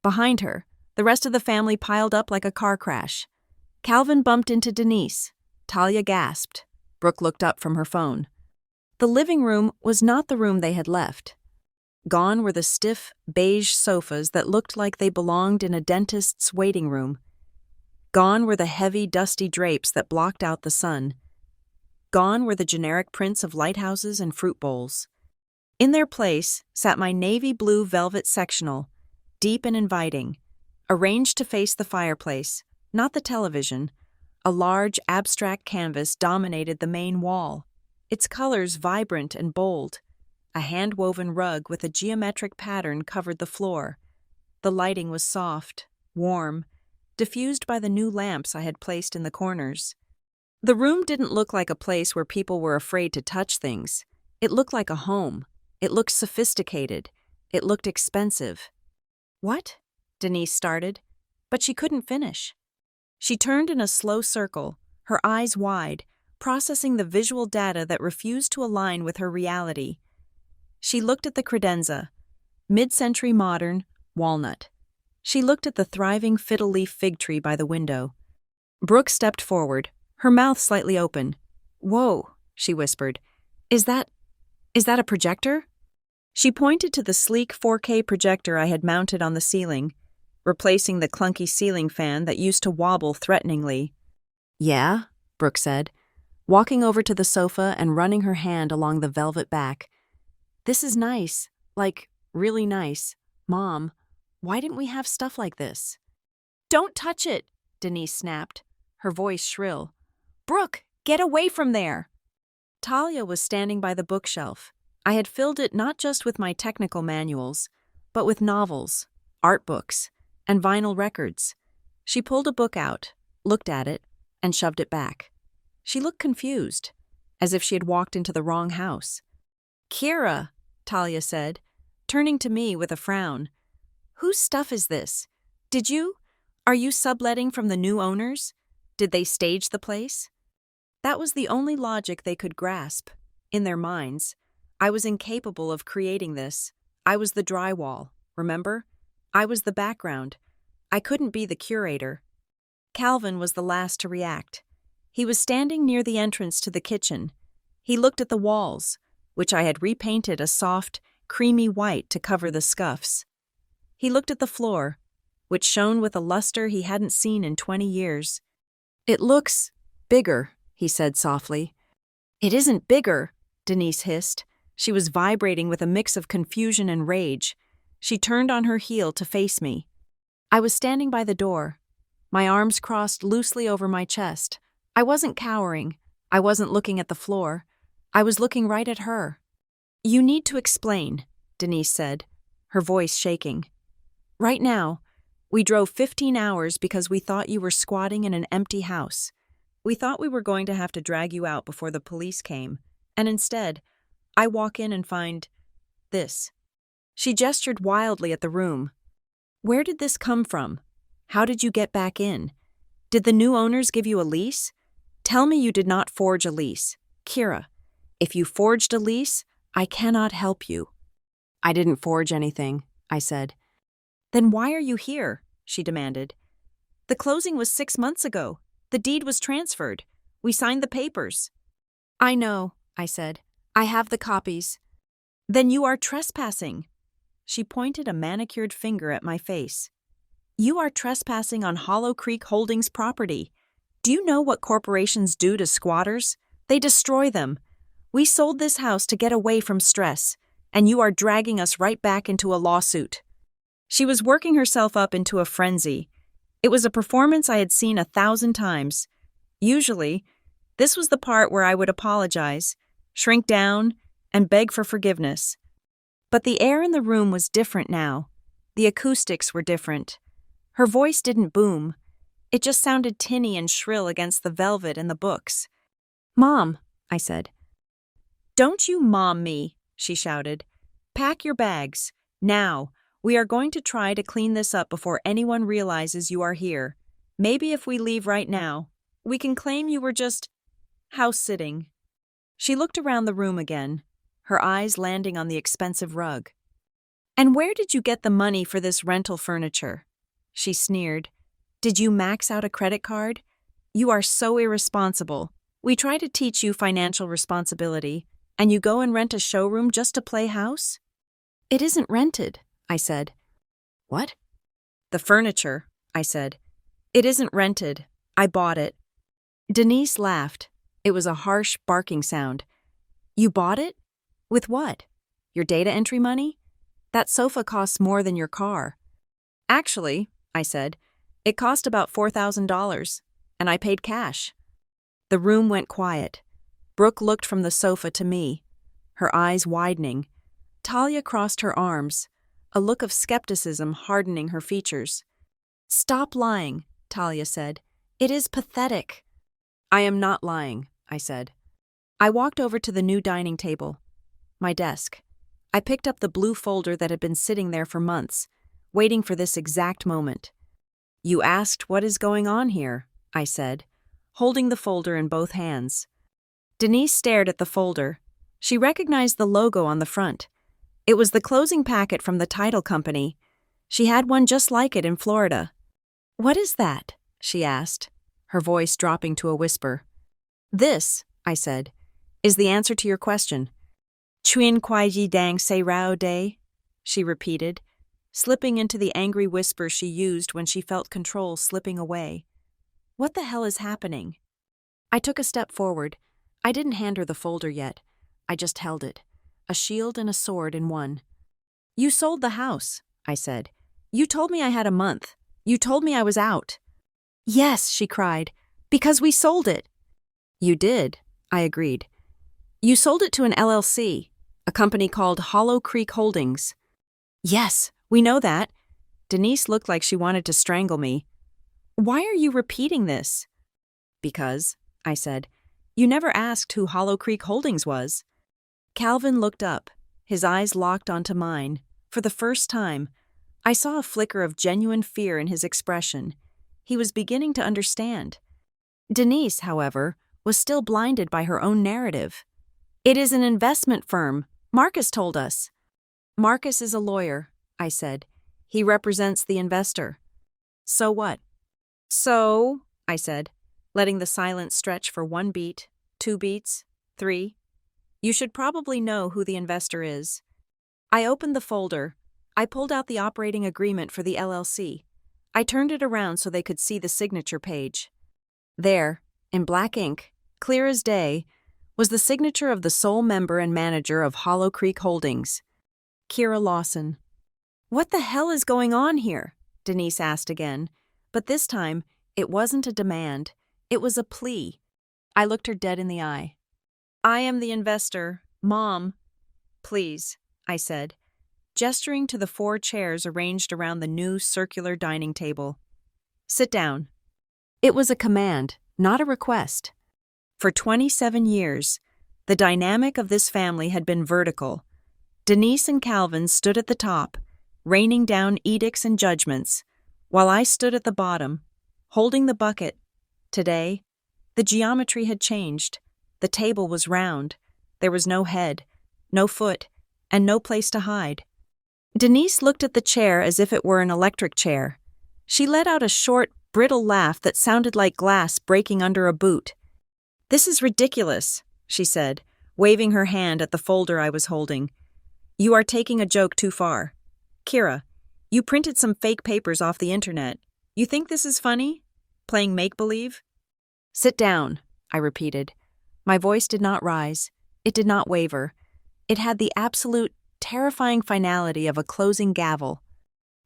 Behind her, the rest of the family piled up like a car crash. Calvin bumped into Denise. Talia gasped. Brooke looked up from her phone. The living room was not the room they had left. Gone were the stiff, beige sofas that looked like they belonged in a dentist's waiting room. Gone were the heavy, dusty drapes that blocked out the sun. Gone were the generic prints of lighthouses and fruit bowls. In their place sat my navy blue velvet sectional, deep and inviting, arranged to face the fireplace, not the television. A large, abstract canvas dominated the main wall, its colors vibrant and bold. A hand-woven rug with a geometric pattern covered the floor. The lighting was soft, warm, diffused by the new lamps I had placed in the corners. The room didn't look like a place where people were afraid to touch things. It looked like a home. It looked sophisticated. It looked expensive. "What?" Denise started, but she couldn't finish. She turned in a slow circle, her eyes wide, processing the visual data that refused to align with her reality. She looked at the credenza, mid-century modern, walnut. She looked at the thriving fiddle-leaf fig tree by the window. Brooke stepped forward, her mouth slightly open. "Whoa," she whispered. Is that a projector?" She pointed to the sleek 4K projector I had mounted on the ceiling, replacing the clunky ceiling fan that used to wobble threateningly. "Yeah," Brooke said, walking over to the sofa and running her hand along the velvet back. "This is nice, like, really nice. Mom, why didn't we have stuff like this?" "Don't touch it," Denise snapped, her voice shrill. "Brooke, get away from there!" Talia was standing by the bookshelf. I had filled it not just with my technical manuals, but with novels, art books, and vinyl records. She pulled a book out, looked at it, and shoved it back. She looked confused, as if she had walked into the wrong house. "Kira," Talia said, turning to me with a frown. "Whose stuff is this? Are you subletting from the new owners? Did they stage the place?" That was the only logic they could grasp. In their minds, I was incapable of creating this. I was the drywall, remember? I was the background. I couldn't be the curator. Calvin was the last to react. He was standing near the entrance to the kitchen. He looked at the walls, which I had repainted a soft, creamy white to cover the scuffs. He looked at the floor, which shone with a luster he hadn't seen in 20 years. "It looks bigger," he said softly. "It isn't bigger," Denise hissed. She was vibrating with a mix of confusion and rage. She turned on her heel to face me. I was standing by the door, my arms crossed loosely over my chest. I wasn't cowering. I wasn't looking at the floor. I was looking right at her. "You need to explain," Denise said, her voice shaking. "Right now, we drove 15 hours because we thought you were squatting in an empty house. We thought we were going to have to drag you out before the police came, and instead, I walk in and find this." She gestured wildly at the room. "Where did this come from? How did you get back in? Did the new owners give you a lease? Tell me you did not forge a lease. Kira, if you forged a lease, I cannot help you." "I didn't forge anything," I said. "Then why are you here?" she demanded. "The closing was 6 months ago. The deed was transferred. We signed the papers." "I know," I said. "I have the copies." "Then you are trespassing." She pointed a manicured finger at my face. "You are trespassing on Hollow Creek Holdings property. Do you know what corporations do to squatters? They destroy them. We sold this house to get away from stress, and you are dragging us right back into a lawsuit." She was working herself up into a frenzy. It was a performance I had seen 1,000 times. Usually, this was the part where I would apologize, shrink down, and beg for forgiveness. But the air in the room was different now. The acoustics were different. Her voice didn't boom. It just sounded tinny and shrill against the velvet and the books. "Mom," I said. "Don't you mom me," she shouted. "Pack your bags. Now. We are going to try to clean this up before anyone realizes you are here. Maybe if we leave right now, we can claim you were just house-sitting." She looked around the room again, her eyes landing on the expensive rug. "And where did you get the money for this rental furniture?" She sneered. "Did you max out a credit card? You are so irresponsible. We try to teach you financial responsibility, And you go and rent a showroom just to play house? It isn't rented, I said. What? The furniture, I said. It isn't rented. I bought it. Denise laughed. It was a harsh, barking sound. You bought it? With what? Your data entry money? That sofa costs more than your car. Actually, I said, it cost about $4,000, and I paid cash. The room went quiet. Brooke looked from the sofa to me, her eyes widening. Talia crossed her arms, a look of skepticism hardening her features. Stop lying, Talia said. It is pathetic. I am not lying, I said. I walked over to the new dining table, my desk. I picked up the blue folder that had been sitting there for months, waiting for this exact moment. You asked what is going on here, I said, holding the folder in both hands. Denise stared at the folder. She recognized the logo on the front. It was the closing packet from the title company. She had one just like it in Florida. What is that? She asked, her voice dropping to a whisper. This, I said, is the answer to your question. Chuin kwai ji dang se rao day, she repeated, slipping into the angry whisper she used when she felt control slipping away. What the hell is happening? I took a step forward. I didn't hand her the folder yet. I just held it, a shield and a sword in one. You sold the house, I said. You told me I had a month. You told me I was out. Yes, she cried, because we sold it. You did, I agreed. You sold it to an LLC, a company called Hollow Creek Holdings. Yes, we know that. Denise looked like she wanted to strangle me. Why are you repeating this? Because, I said, you never asked who Hollow Creek Holdings was. Calvin looked up, his eyes locked onto mine. For the first time, I saw a flicker of genuine fear in his expression. He was beginning to understand. Denise, however, was still blinded by her own narrative. It is an investment firm, Marcus told us. Marcus is a lawyer, I said. He represents the investor. So what? So, I said, letting the silence stretch for 1 beat, 2 beats, 3. You should probably know who the investor is. I opened the folder. I pulled out the operating agreement for the LLC. I turned it around so they could see the signature page. There, in black ink, clear as day, was the signature of the sole member and manager of Hollow Creek Holdings, Kira Lawson. What the hell is going on here? Denise asked again, but this time it wasn't a demand, it was a plea. I looked her dead in the eye. I am the investor, Mom. Please, I said, gesturing to the 4 chairs arranged around the new circular dining table. Sit down. It was a command, not a request. For 27 years, the dynamic of this family had been vertical. Denise and Calvin stood at the top, raining down edicts and judgments, while I stood at the bottom, holding the bucket. Today, the geometry had changed. The table was round. There was no head, no foot, and no place to hide. Denise looked at the chair as if it were an electric chair. She let out a short, brittle laugh that sounded like glass breaking under a boot. This is ridiculous, she said, waving her hand at the folder I was holding. You are taking a joke too far. Kira, you printed some fake papers off the internet. You think this is funny? Playing make-believe? Sit down, I repeated. My voice did not rise. It did not waver. It had the absolute, terrifying finality of a closing gavel.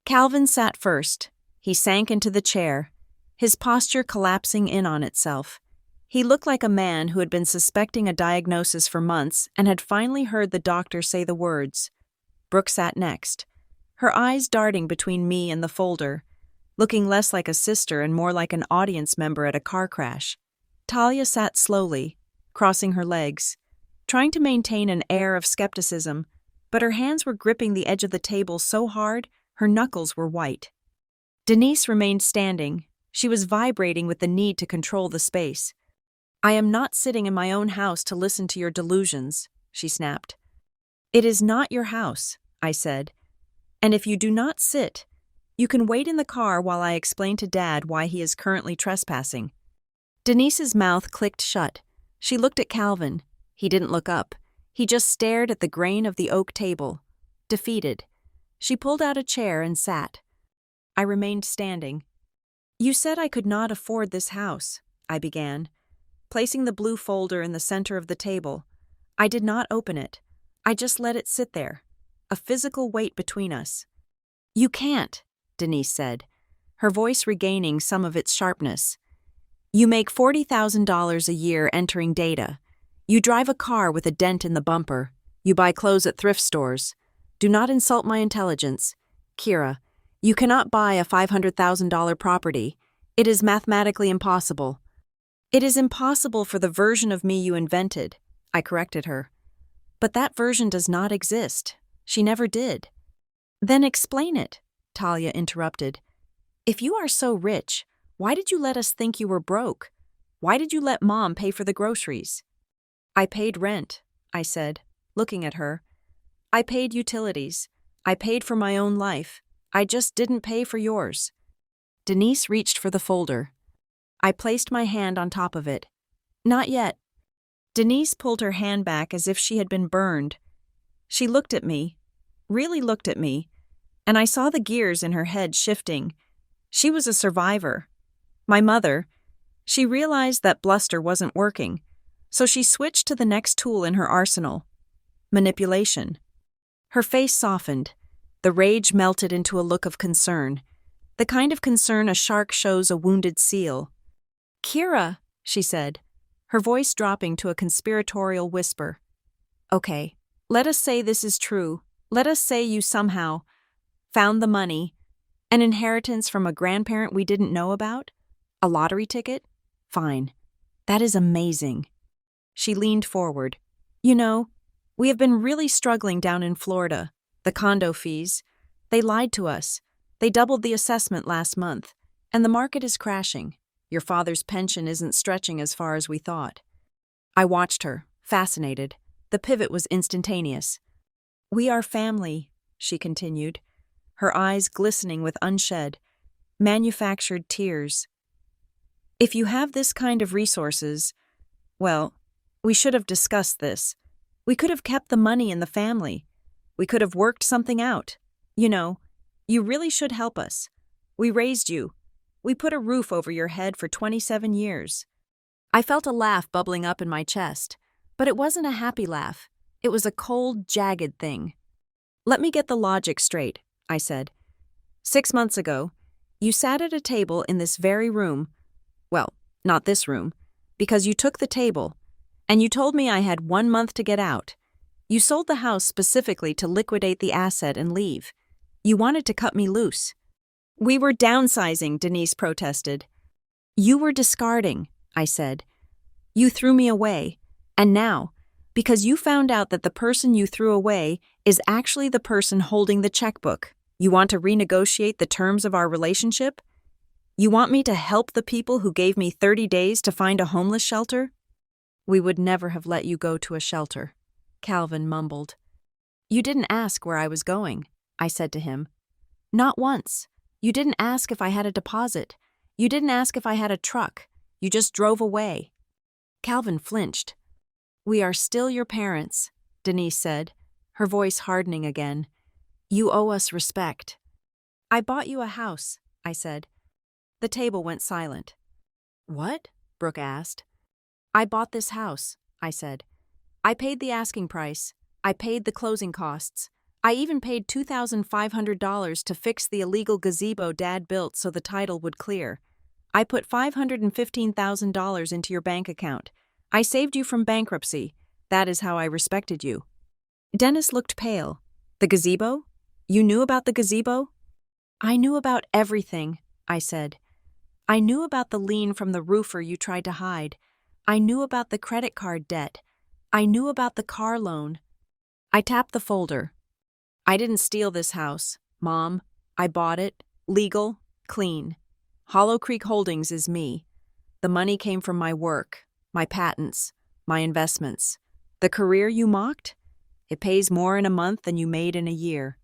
Calvin sat first. He sank into the chair, his posture collapsing in on itself. He looked like a man who had been suspecting a diagnosis for months and had finally heard the doctor say the words. Brooke sat next, her eyes darting between me and the folder, looking less like a sister and more like an audience member at a car crash. Talia sat slowly, crossing her legs, trying to maintain an air of skepticism, but her hands were gripping the edge of the table so hard her knuckles were white. Denise remained standing. She was vibrating with the need to control the space. I am not sitting in my own house to listen to your delusions, she snapped. It is not your house, I said. And if you do not sit, you can wait in the car while I explain to Dad why he is currently trespassing. Denise's mouth clicked shut. She looked at Calvin. He didn't look up. He just stared at the grain of the oak table, defeated. She pulled out a chair and sat. I remained standing. "You said I could not afford this house," I began, placing the blue folder in the center of the table. I did not open it. I just let it sit there, a physical weight between us. "You can't," Denise said, her voice regaining some of its sharpness. "You make $40,000 a year entering data. You drive a car with a dent in the bumper. You buy clothes at thrift stores. Do not insult my intelligence. Kira, you cannot buy a $500,000 property. It is mathematically impossible." "It is impossible for the version of me you invented," I corrected her. "But that version does not exist. She never did." "Then explain it," Talia interrupted. "If you are so rich, why did you let us think you were broke? Why did you let Mom pay for the groceries?" "I paid rent," I said, looking at her. "I paid utilities. I paid for my own life. I just didn't pay for yours." Denise reached for the folder. I placed my hand on top of it. "Not yet." Denise pulled her hand back as if she had been burned. She looked at me, really looked at me, and I saw the gears in her head shifting. She was a survivor. My mother, she realized that bluster wasn't working, so she switched to the next tool in her arsenal: manipulation. Her face softened. The rage melted into a look of concern, the kind of concern a shark shows a wounded seal. "Kira," she said, her voice dropping to a conspiratorial whisper. "Okay, let us say this is true. Let us say you somehow found the money, an inheritance from a grandparent we didn't know about, a lottery ticket. Fine. That is amazing." She leaned forward. "You know, we have been really struggling down in Florida. The condo fees. They lied to us. They doubled the assessment last month, and the market is crashing. Your father's pension isn't stretching as far as we thought." I watched her, fascinated. The pivot was instantaneous. "We are family," she continued, her eyes glistening with unshed, manufactured tears. "If you have this kind of resources, well, we should have discussed this. We could have kept the money in the family. We could have worked something out. You know, you really should help us. We raised you. We put a roof over your head for 27 years. I felt a laugh bubbling up in my chest, but it wasn't a happy laugh. It was a cold, jagged thing. "Let me get the logic straight," I said. 6 months ago, you sat at a table in this very room. Well, not this room, because you took the table, and you told me I had 1 month to get out. You sold the house specifically to liquidate the asset and leave. You wanted to cut me loose." "We were downsizing," Denise protested. "You were discarding," I said. "You threw me away, and now, because you found out that the person you threw away is actually the person holding the checkbook, you want to renegotiate the terms of our relationship? You want me to help the people who gave me 30 days to find a homeless shelter?" "We would never have let you go to a shelter," Calvin mumbled. "You didn't ask where I was going," I said to him. "Not once. You didn't ask if I had a deposit. You didn't ask if I had a truck. You just drove away." Calvin flinched. "We are still your parents," Denise said, her voice hardening again. "You owe us respect." "I bought you a house," I said. The table went silent. "What?" Brooke asked. "I bought this house," I said. "I paid the asking price. I paid the closing costs. I even paid $2,500 to fix the illegal gazebo Dad built so the title would clear. I put $515,000 into your bank account. I saved you from bankruptcy. That is how I respected you." Dennis looked pale. "The gazebo? You knew about the gazebo?" "I knew about everything," I said. "I knew about the lien from the roofer you tried to hide. I knew about the credit card debt. I knew about the car loan." I tapped the folder. "I didn't steal this house, Mom. I bought it, legal, clean. Hollow Creek Holdings is me. The money came from my work, my patents, my investments. The career you mocked? It pays more in a month than you made in a year."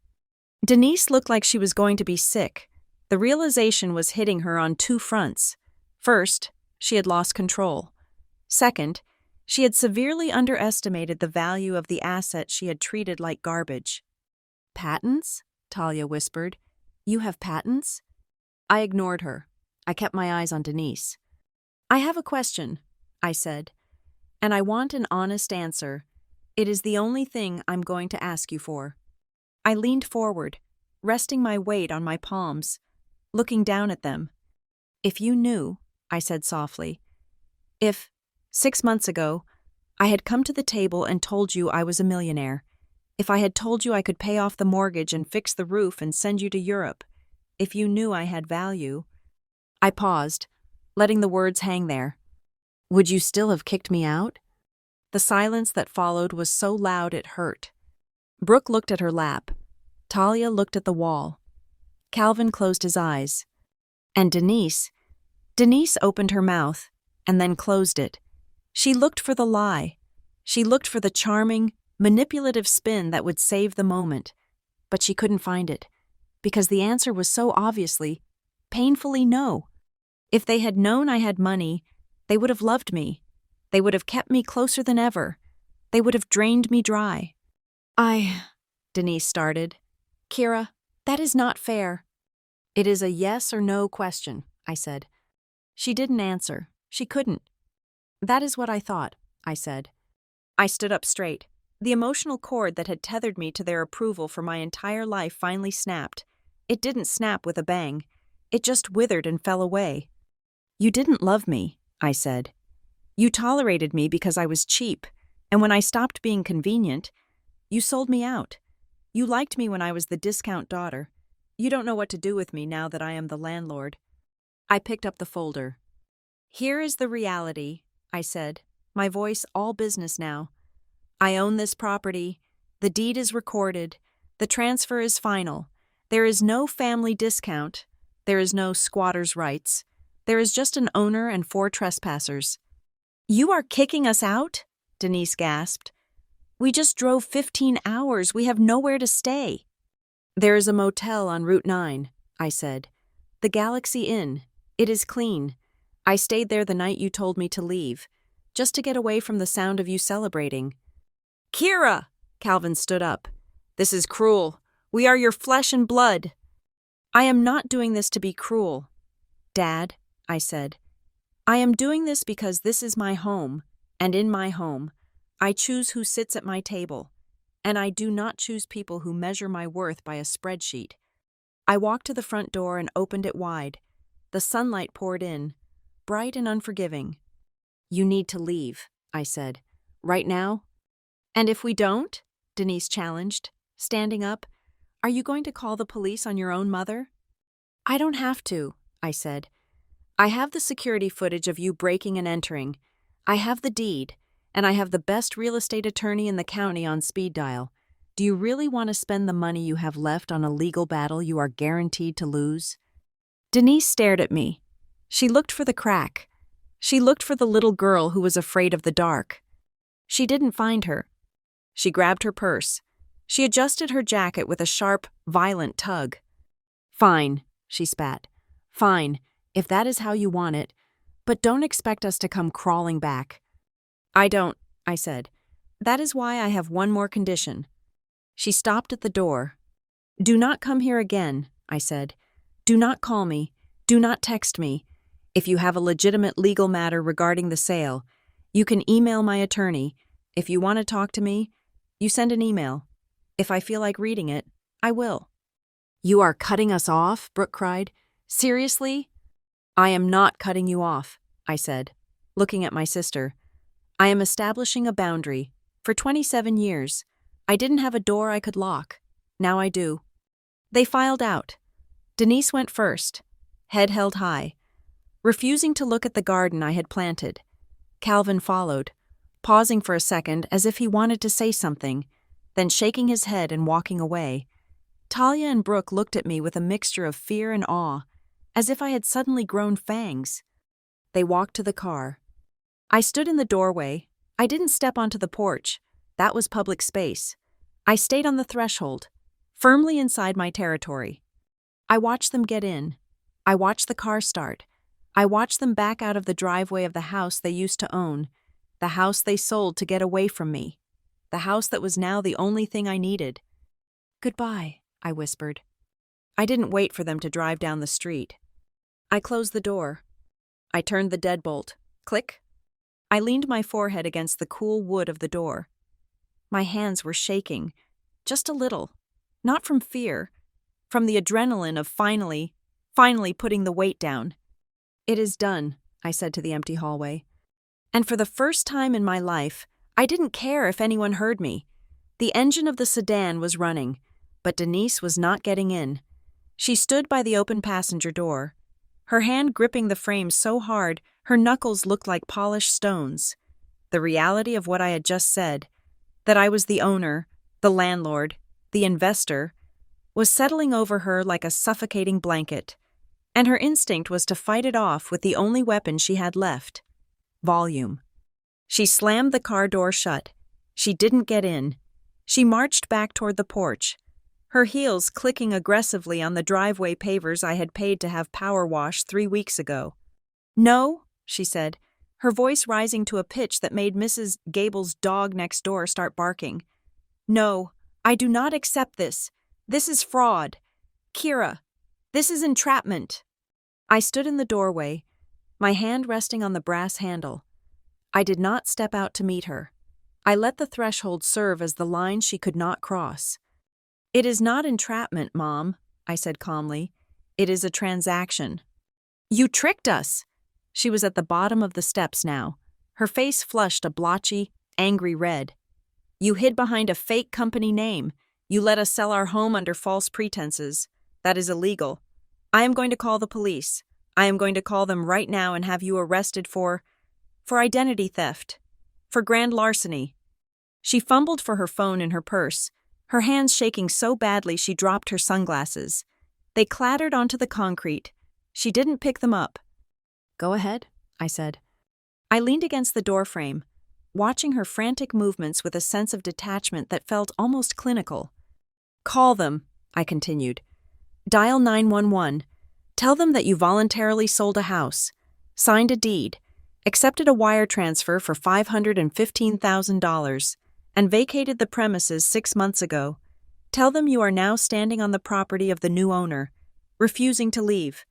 Denise looked like she was going to be sick. The realization was hitting her on 2 fronts. First, she had lost control. Second, She had severely underestimated the value of the asset she had treated like garbage. "Patents?" Talia whispered. "You have patents?" I ignored her. I kept my eyes on Denise. "I have a question," I said, "and I want an honest answer. It is the only thing I'm going to ask you for." I leaned forward, resting my weight on my palms, looking down at them. "If you knew," I said softly, "if, 6 months ago, I had come to the table and told you I was a millionaire, if I had told you I could pay off the mortgage and fix the roof and send you to Europe, if you knew I had value—" I paused, letting the words hang there. "Would you still have kicked me out?" The silence that followed was so loud it hurt. Brooke looked at her lap. Talia looked at the wall. Calvin closed his eyes. And Denise opened her mouth and then closed it. She looked for the lie. She looked for the charming, manipulative spin that would save the moment. But she couldn't find it, because the answer was so obviously, painfully no. If they had known I had money, they would have loved me. They would have kept me closer than ever. They would have drained me dry. Denise started. "Kira, that is not fair." "It is a yes or no question," I said. She didn't answer. She couldn't. "That is what I thought," I said. I stood up straight. The emotional cord that had tethered me to their approval for my entire life finally snapped. It didn't snap with a bang. It just withered and fell away. "You didn't love me," I said. "You tolerated me because I was cheap, and when I stopped being convenient, you sold me out. You liked me when I was the discount daughter. You don't know what to do with me now that I am the landlord." I picked up the folder. "Here is the reality," I said, my voice all business now. "I own this property. The deed is recorded. The transfer is final. There is no family discount. There is no squatter's rights. There is just an owner and 4 trespassers." "You are kicking us out?" Denise gasped. "We just drove 15 hours. We have nowhere to stay." "There is a motel on Route 9, I said. "The Galaxy Inn. It is clean. I stayed there the night you told me to leave, just to get away from the sound of you celebrating." "Kira!" Calvin stood up. "This is cruel. We are your flesh and blood." "I am not doing this to be cruel, Dad," I said. "I am doing this because this is my home, and in my home, I choose who sits at my table, and I do not choose people who measure my worth by a spreadsheet." I walked to the front door and opened it wide. The sunlight poured in, bright and unforgiving. "You need to leave," I said. "Right now?" "And if we don't?" Denise challenged, standing up. "Are you going to call the police on your own mother?" "I don't have to," I said. "I have the security footage of you breaking and entering. I have the deed, and I have the best real estate attorney in the county on speed dial. Do you really want to spend the money you have left on a legal battle you are guaranteed to lose?" Denise stared at me. She looked for the crack. She looked for the little girl who was afraid of the dark. She didn't find her. She grabbed her purse. She adjusted her jacket with a sharp, violent tug. "Fine," she spat. "Fine, if that is how you want it. But don't expect us to come crawling back." "I don't," I said. "That is why I have one more condition." She stopped at the door. "Do not come here again," I said. "Do not call me. Do not text me. If you have a legitimate legal matter regarding the sale, you can email my attorney. If you want to talk to me, you send an email. If I feel like reading it, I will." "You are cutting us off?" Brooke cried. "Seriously?" "I am not cutting you off," I said, looking at my sister. "I am establishing a boundary. For 27 years, I didn't have a door I could lock. Now I do." They filed out. Denise went first, head held high, refusing to look at the garden I had planted. Calvin followed, pausing for a second as if he wanted to say something, then shaking his head and walking away. Talia and Brooke looked at me with a mixture of fear and awe, as if I had suddenly grown fangs. They walked to the car. I stood in the doorway. I didn't step onto the porch. That was public space. I stayed on the threshold, firmly inside my territory. I watched them get in. I watched the car start. I watched them back out of the driveway of the house they used to own. The house they sold to get away from me. The house that was now the only thing I needed. Goodbye, I whispered. I didn't wait for them to drive down the street. I closed the door. I turned the deadbolt. Click. I leaned my forehead against the cool wood of the door. My hands were shaking, just a little, not from fear, from the adrenaline of finally putting the weight down. It is done, I said to the empty hallway. And for the first time in my life, I didn't care if anyone heard me. The engine of the sedan was running, but Denise was not getting in. She stood by the open passenger door, her hand gripping the frame so hard her knuckles looked like polished stones. The reality of what I had just said, that I was the owner, the landlord, the investor, was settling over her like a suffocating blanket, and her instinct was to fight it off with the only weapon she had left: volume. She slammed the car door shut. She didn't get in. She marched back toward the porch, her heels clicking aggressively on the driveway pavers I had paid to have power washed 3 weeks ago. "No," she said, her voice rising to a pitch that made Mrs. Gable's dog next door start barking. "No, I do not accept this. This is fraud. Kira, this is entrapment." I stood in the doorway, my hand resting on the brass handle. I did not step out to meet her. I let the threshold serve as the line she could not cross. "It is not entrapment, Mom," I said calmly. "It is a transaction." "You tricked us!" She was at the bottom of the steps now, her face flushed a blotchy, angry red. "You hid behind a fake company name. You let us sell our home under false pretenses. That is illegal. I am going to call the police. I am going to call them right now and have you arrested for identity theft, for grand larceny." She fumbled for her phone in her purse, her hands shaking so badly she dropped her sunglasses. They clattered onto the concrete. She didn't pick them up. "Go ahead," I said. I leaned against the doorframe, watching her frantic movements with a sense of detachment that felt almost clinical. "Call them," I continued. "Dial 911. Tell them that you voluntarily sold a house, signed a deed, accepted a wire transfer for $515,000, and vacated the premises 6 months ago. Tell them you are now standing on the property of the new owner, refusing to leave.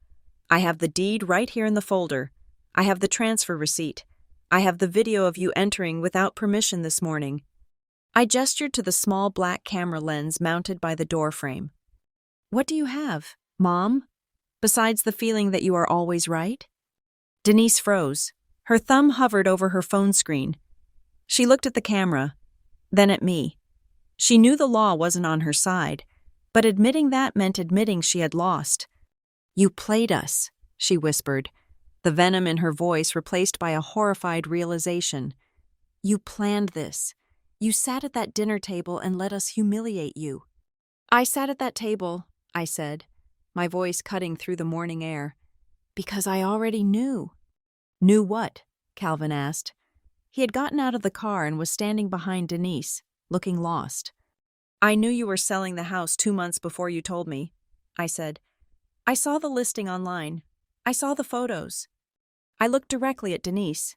I have the deed right here in the folder. I have the transfer receipt. I have the video of you entering without permission this morning." I gestured to the small black camera lens mounted by the doorframe. "What do you have, Mom, besides the feeling that you are always right?" Denise froze. Her thumb hovered over her phone screen. She looked at the camera, then at me. She knew the law wasn't on her side, but admitting that meant admitting she had lost. "You played us," she whispered, the venom in her voice replaced by a horrified realization. "You planned this. You sat at that dinner table and let us humiliate you." "I sat at that table," I said, my voice cutting through the morning air, "because I already knew." "Knew what?" Calvin asked. He had gotten out of the car and was standing behind Denise, looking lost. "I knew you were selling the house 2 months before you told me," I said. "I saw the listing online. I saw the photos." I looked directly at Denise.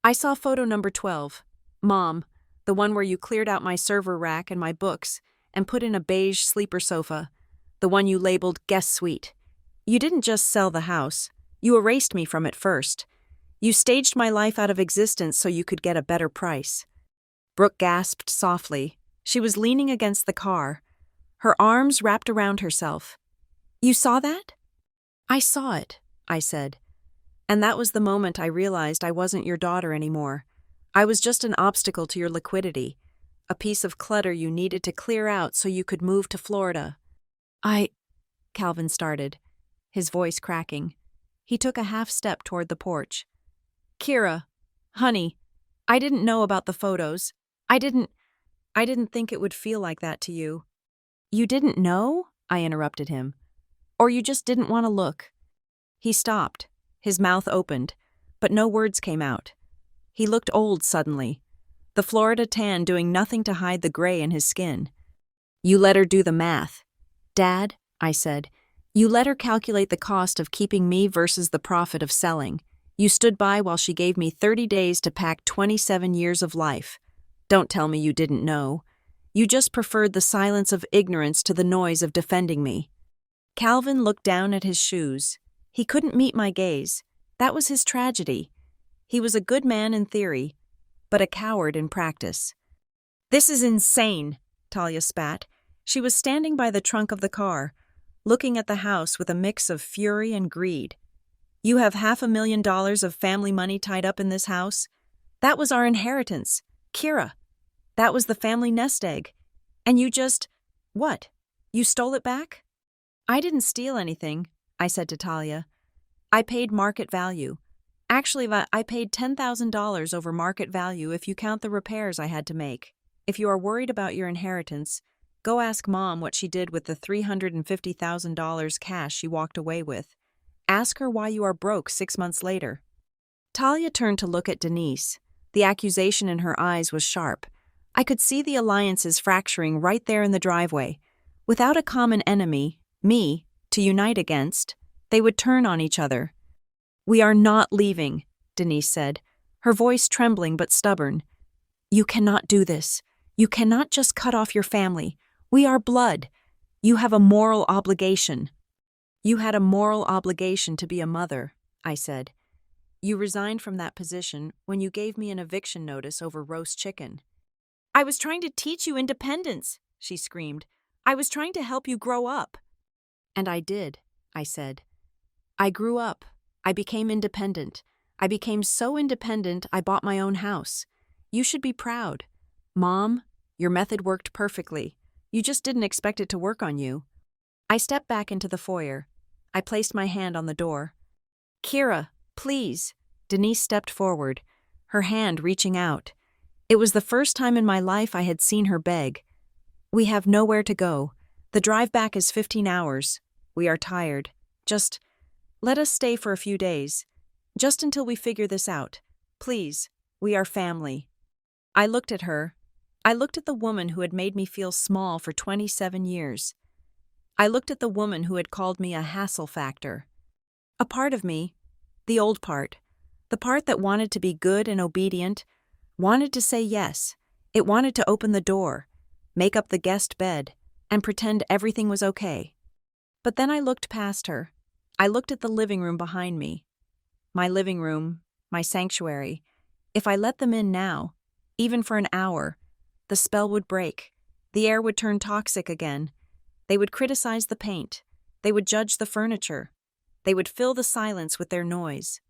"I saw photo number 12. Mom, the one where you cleared out my server rack and my books and put in a beige sleeper sofa, the one you labeled guest suite. You didn't just sell the house. You erased me from it first. You staged my life out of existence so you could get a better price." Brooke gasped softly. She was leaning against the car, her arms wrapped around herself. "You saw that?" "I saw it," I said. "And that was the moment I realized I wasn't your daughter anymore. I was just an obstacle to your liquidity, a piece of clutter you needed to clear out so you could move to Florida." Calvin started, his voice cracking. He took a half step toward the porch. "Kira, honey, I didn't know about the photos. I didn't think it would feel like that to you." "You didn't know?" I interrupted him. "Or you just didn't want to look?" He stopped, his mouth opened, but no words came out. He looked old suddenly, the Florida tan doing nothing to hide the gray in his skin. "You let her do the math. Dad," I said, "you let her calculate the cost of keeping me versus the profit of selling. You stood by while she gave me 30 days to pack 27 years of life. Don't tell me you didn't know. You just preferred the silence of ignorance to the noise of defending me. Calvin looked down at his shoes. He couldn't meet my gaze. That was his tragedy. He was a good man in theory, but a coward in practice. "This is insane," Talia spat. She was standing by the trunk of the car, looking at the house with a mix of fury and greed. "You have $500,000 of family money tied up in this house? That was our inheritance. Kira. That was the family nest egg. And you just… what? You stole it back?" "I didn't steal anything," I said to Talia. "I paid market value. Actually, I paid $10,000 over market value if you count the repairs I had to make. If you are worried about your inheritance, go ask Mom what she did with the $350,000 cash she walked away with. Ask her why you are broke 6 months later." Talia turned to look at Denise. The accusation in her eyes was sharp. I could see the alliances fracturing right there in the driveway. Without a common enemy, me, to unite against, they would turn on each other. "We are not leaving," Denise said, her voice trembling but stubborn. "You cannot do this. You cannot just cut off your family. We are blood. You have a moral obligation." "You had a moral obligation to be a mother," I said. "You resigned from that position when you gave me an eviction notice over roast chicken." "I was trying to teach you independence," she screamed. "I was trying to help you grow up." "And I did," I said. "I grew up. I became independent. I became so independent I bought my own house. You should be proud. Mom, your method worked perfectly. You just didn't expect it to work on you." I stepped back into the foyer. I placed my hand on the door. "Kira, please." Denise stepped forward, her hand reaching out. It was the first time in my life I had seen her beg. "We have nowhere to go. The drive back is 15 hours. We are tired. Just let us stay for a few days. Just until we figure this out. Please, we are family." I looked at her. I looked at the woman who had made me feel small for 27 years. I looked at the woman who had called me a hassle factor. A part of me, the old part, the part that wanted to be good and obedient, wanted to say yes. It wanted to open the door, make up the guest bed, and pretend everything was okay. But then I looked past her. I looked at the living room behind me. My living room, my sanctuary. If I let them in now, even for an hour, the spell would break. The air would turn toxic again. They would criticize the paint. They would judge the furniture. They would fill the silence with their noise.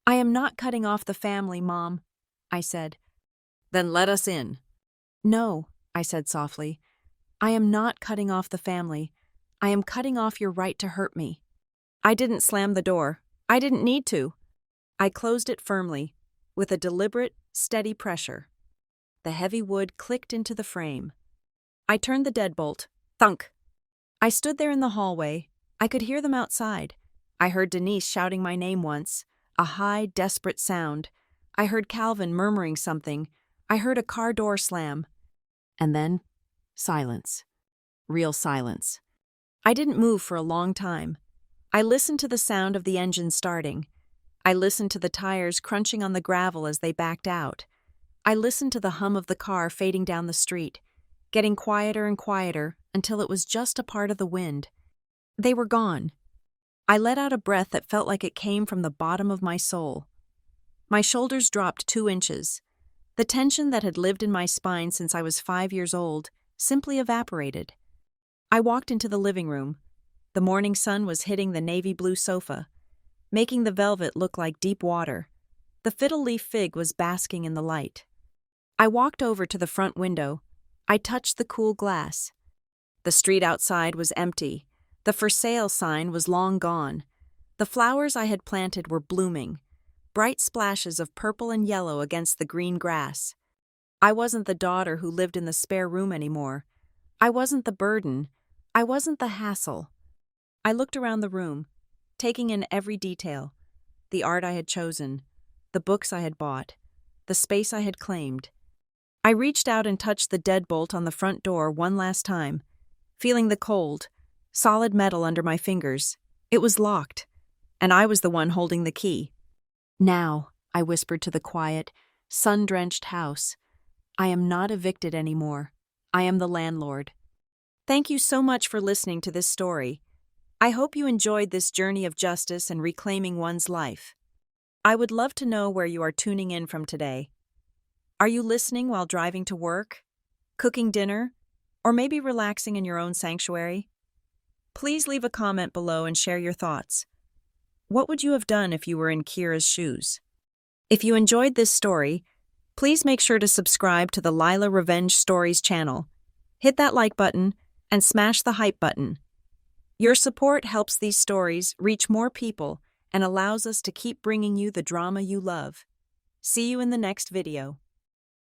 "I am not cutting off the family, Mom," I said. "Then let us in." "No," I said softly. "I am not cutting off the family. I am cutting off your right to hurt me." I didn't slam the door. I didn't need to. I closed it firmly, with a deliberate, steady pressure. The heavy wood clicked into the frame. I turned the deadbolt. Thunk! I stood there in the hallway. I could hear them outside. I heard Denise shouting my name once, a high, desperate sound. I heard Calvin murmuring something. I heard a car door slam. And then, silence. Real silence. I didn't move for a long time. I listened to the sound of the engine starting. I listened to the tires crunching on the gravel as they backed out. I listened to the hum of the car fading down the street, getting quieter and quieter until it was just a part of the wind. They were gone. I let out a breath that felt like it came from the bottom of my soul. My shoulders dropped 2 inches. The tension that had lived in my spine since I was 5 years old simply evaporated. I walked into the living room. The morning sun was hitting the navy blue sofa, making the velvet look like deep water. The fiddle leaf fig was basking in the light. I walked over to the front window. I touched the cool glass. The street outside was empty. The for sale sign was long gone. The flowers I had planted were blooming, bright splashes of purple and yellow against the green grass. I wasn't the daughter who lived in the spare room anymore. I wasn't the burden. I wasn't the hassle. I looked around the room, taking in every detail. The art I had chosen, the books I had bought, the space I had claimed. I reached out and touched the deadbolt on the front door one last time, feeling the cold, solid metal under my fingers. It was locked, and I was the one holding the key. Now, I whispered to the quiet, sun-drenched house, I am not evicted anymore. I am the landlord. Thank you so much for listening to this story. I hope you enjoyed this journey of justice and reclaiming one's life. I would love to know where you are tuning in from today. Are you listening while driving to work, cooking dinner, or maybe relaxing in your own sanctuary? Please leave a comment below and share your thoughts. What would you have done if you were in Kira's shoes? If you enjoyed this story, please make sure to subscribe to the Lila Revenge Stories channel. Hit that like button and smash the hype button. Your support helps these stories reach more people and allows us to keep bringing you the drama you love. See you in the next video.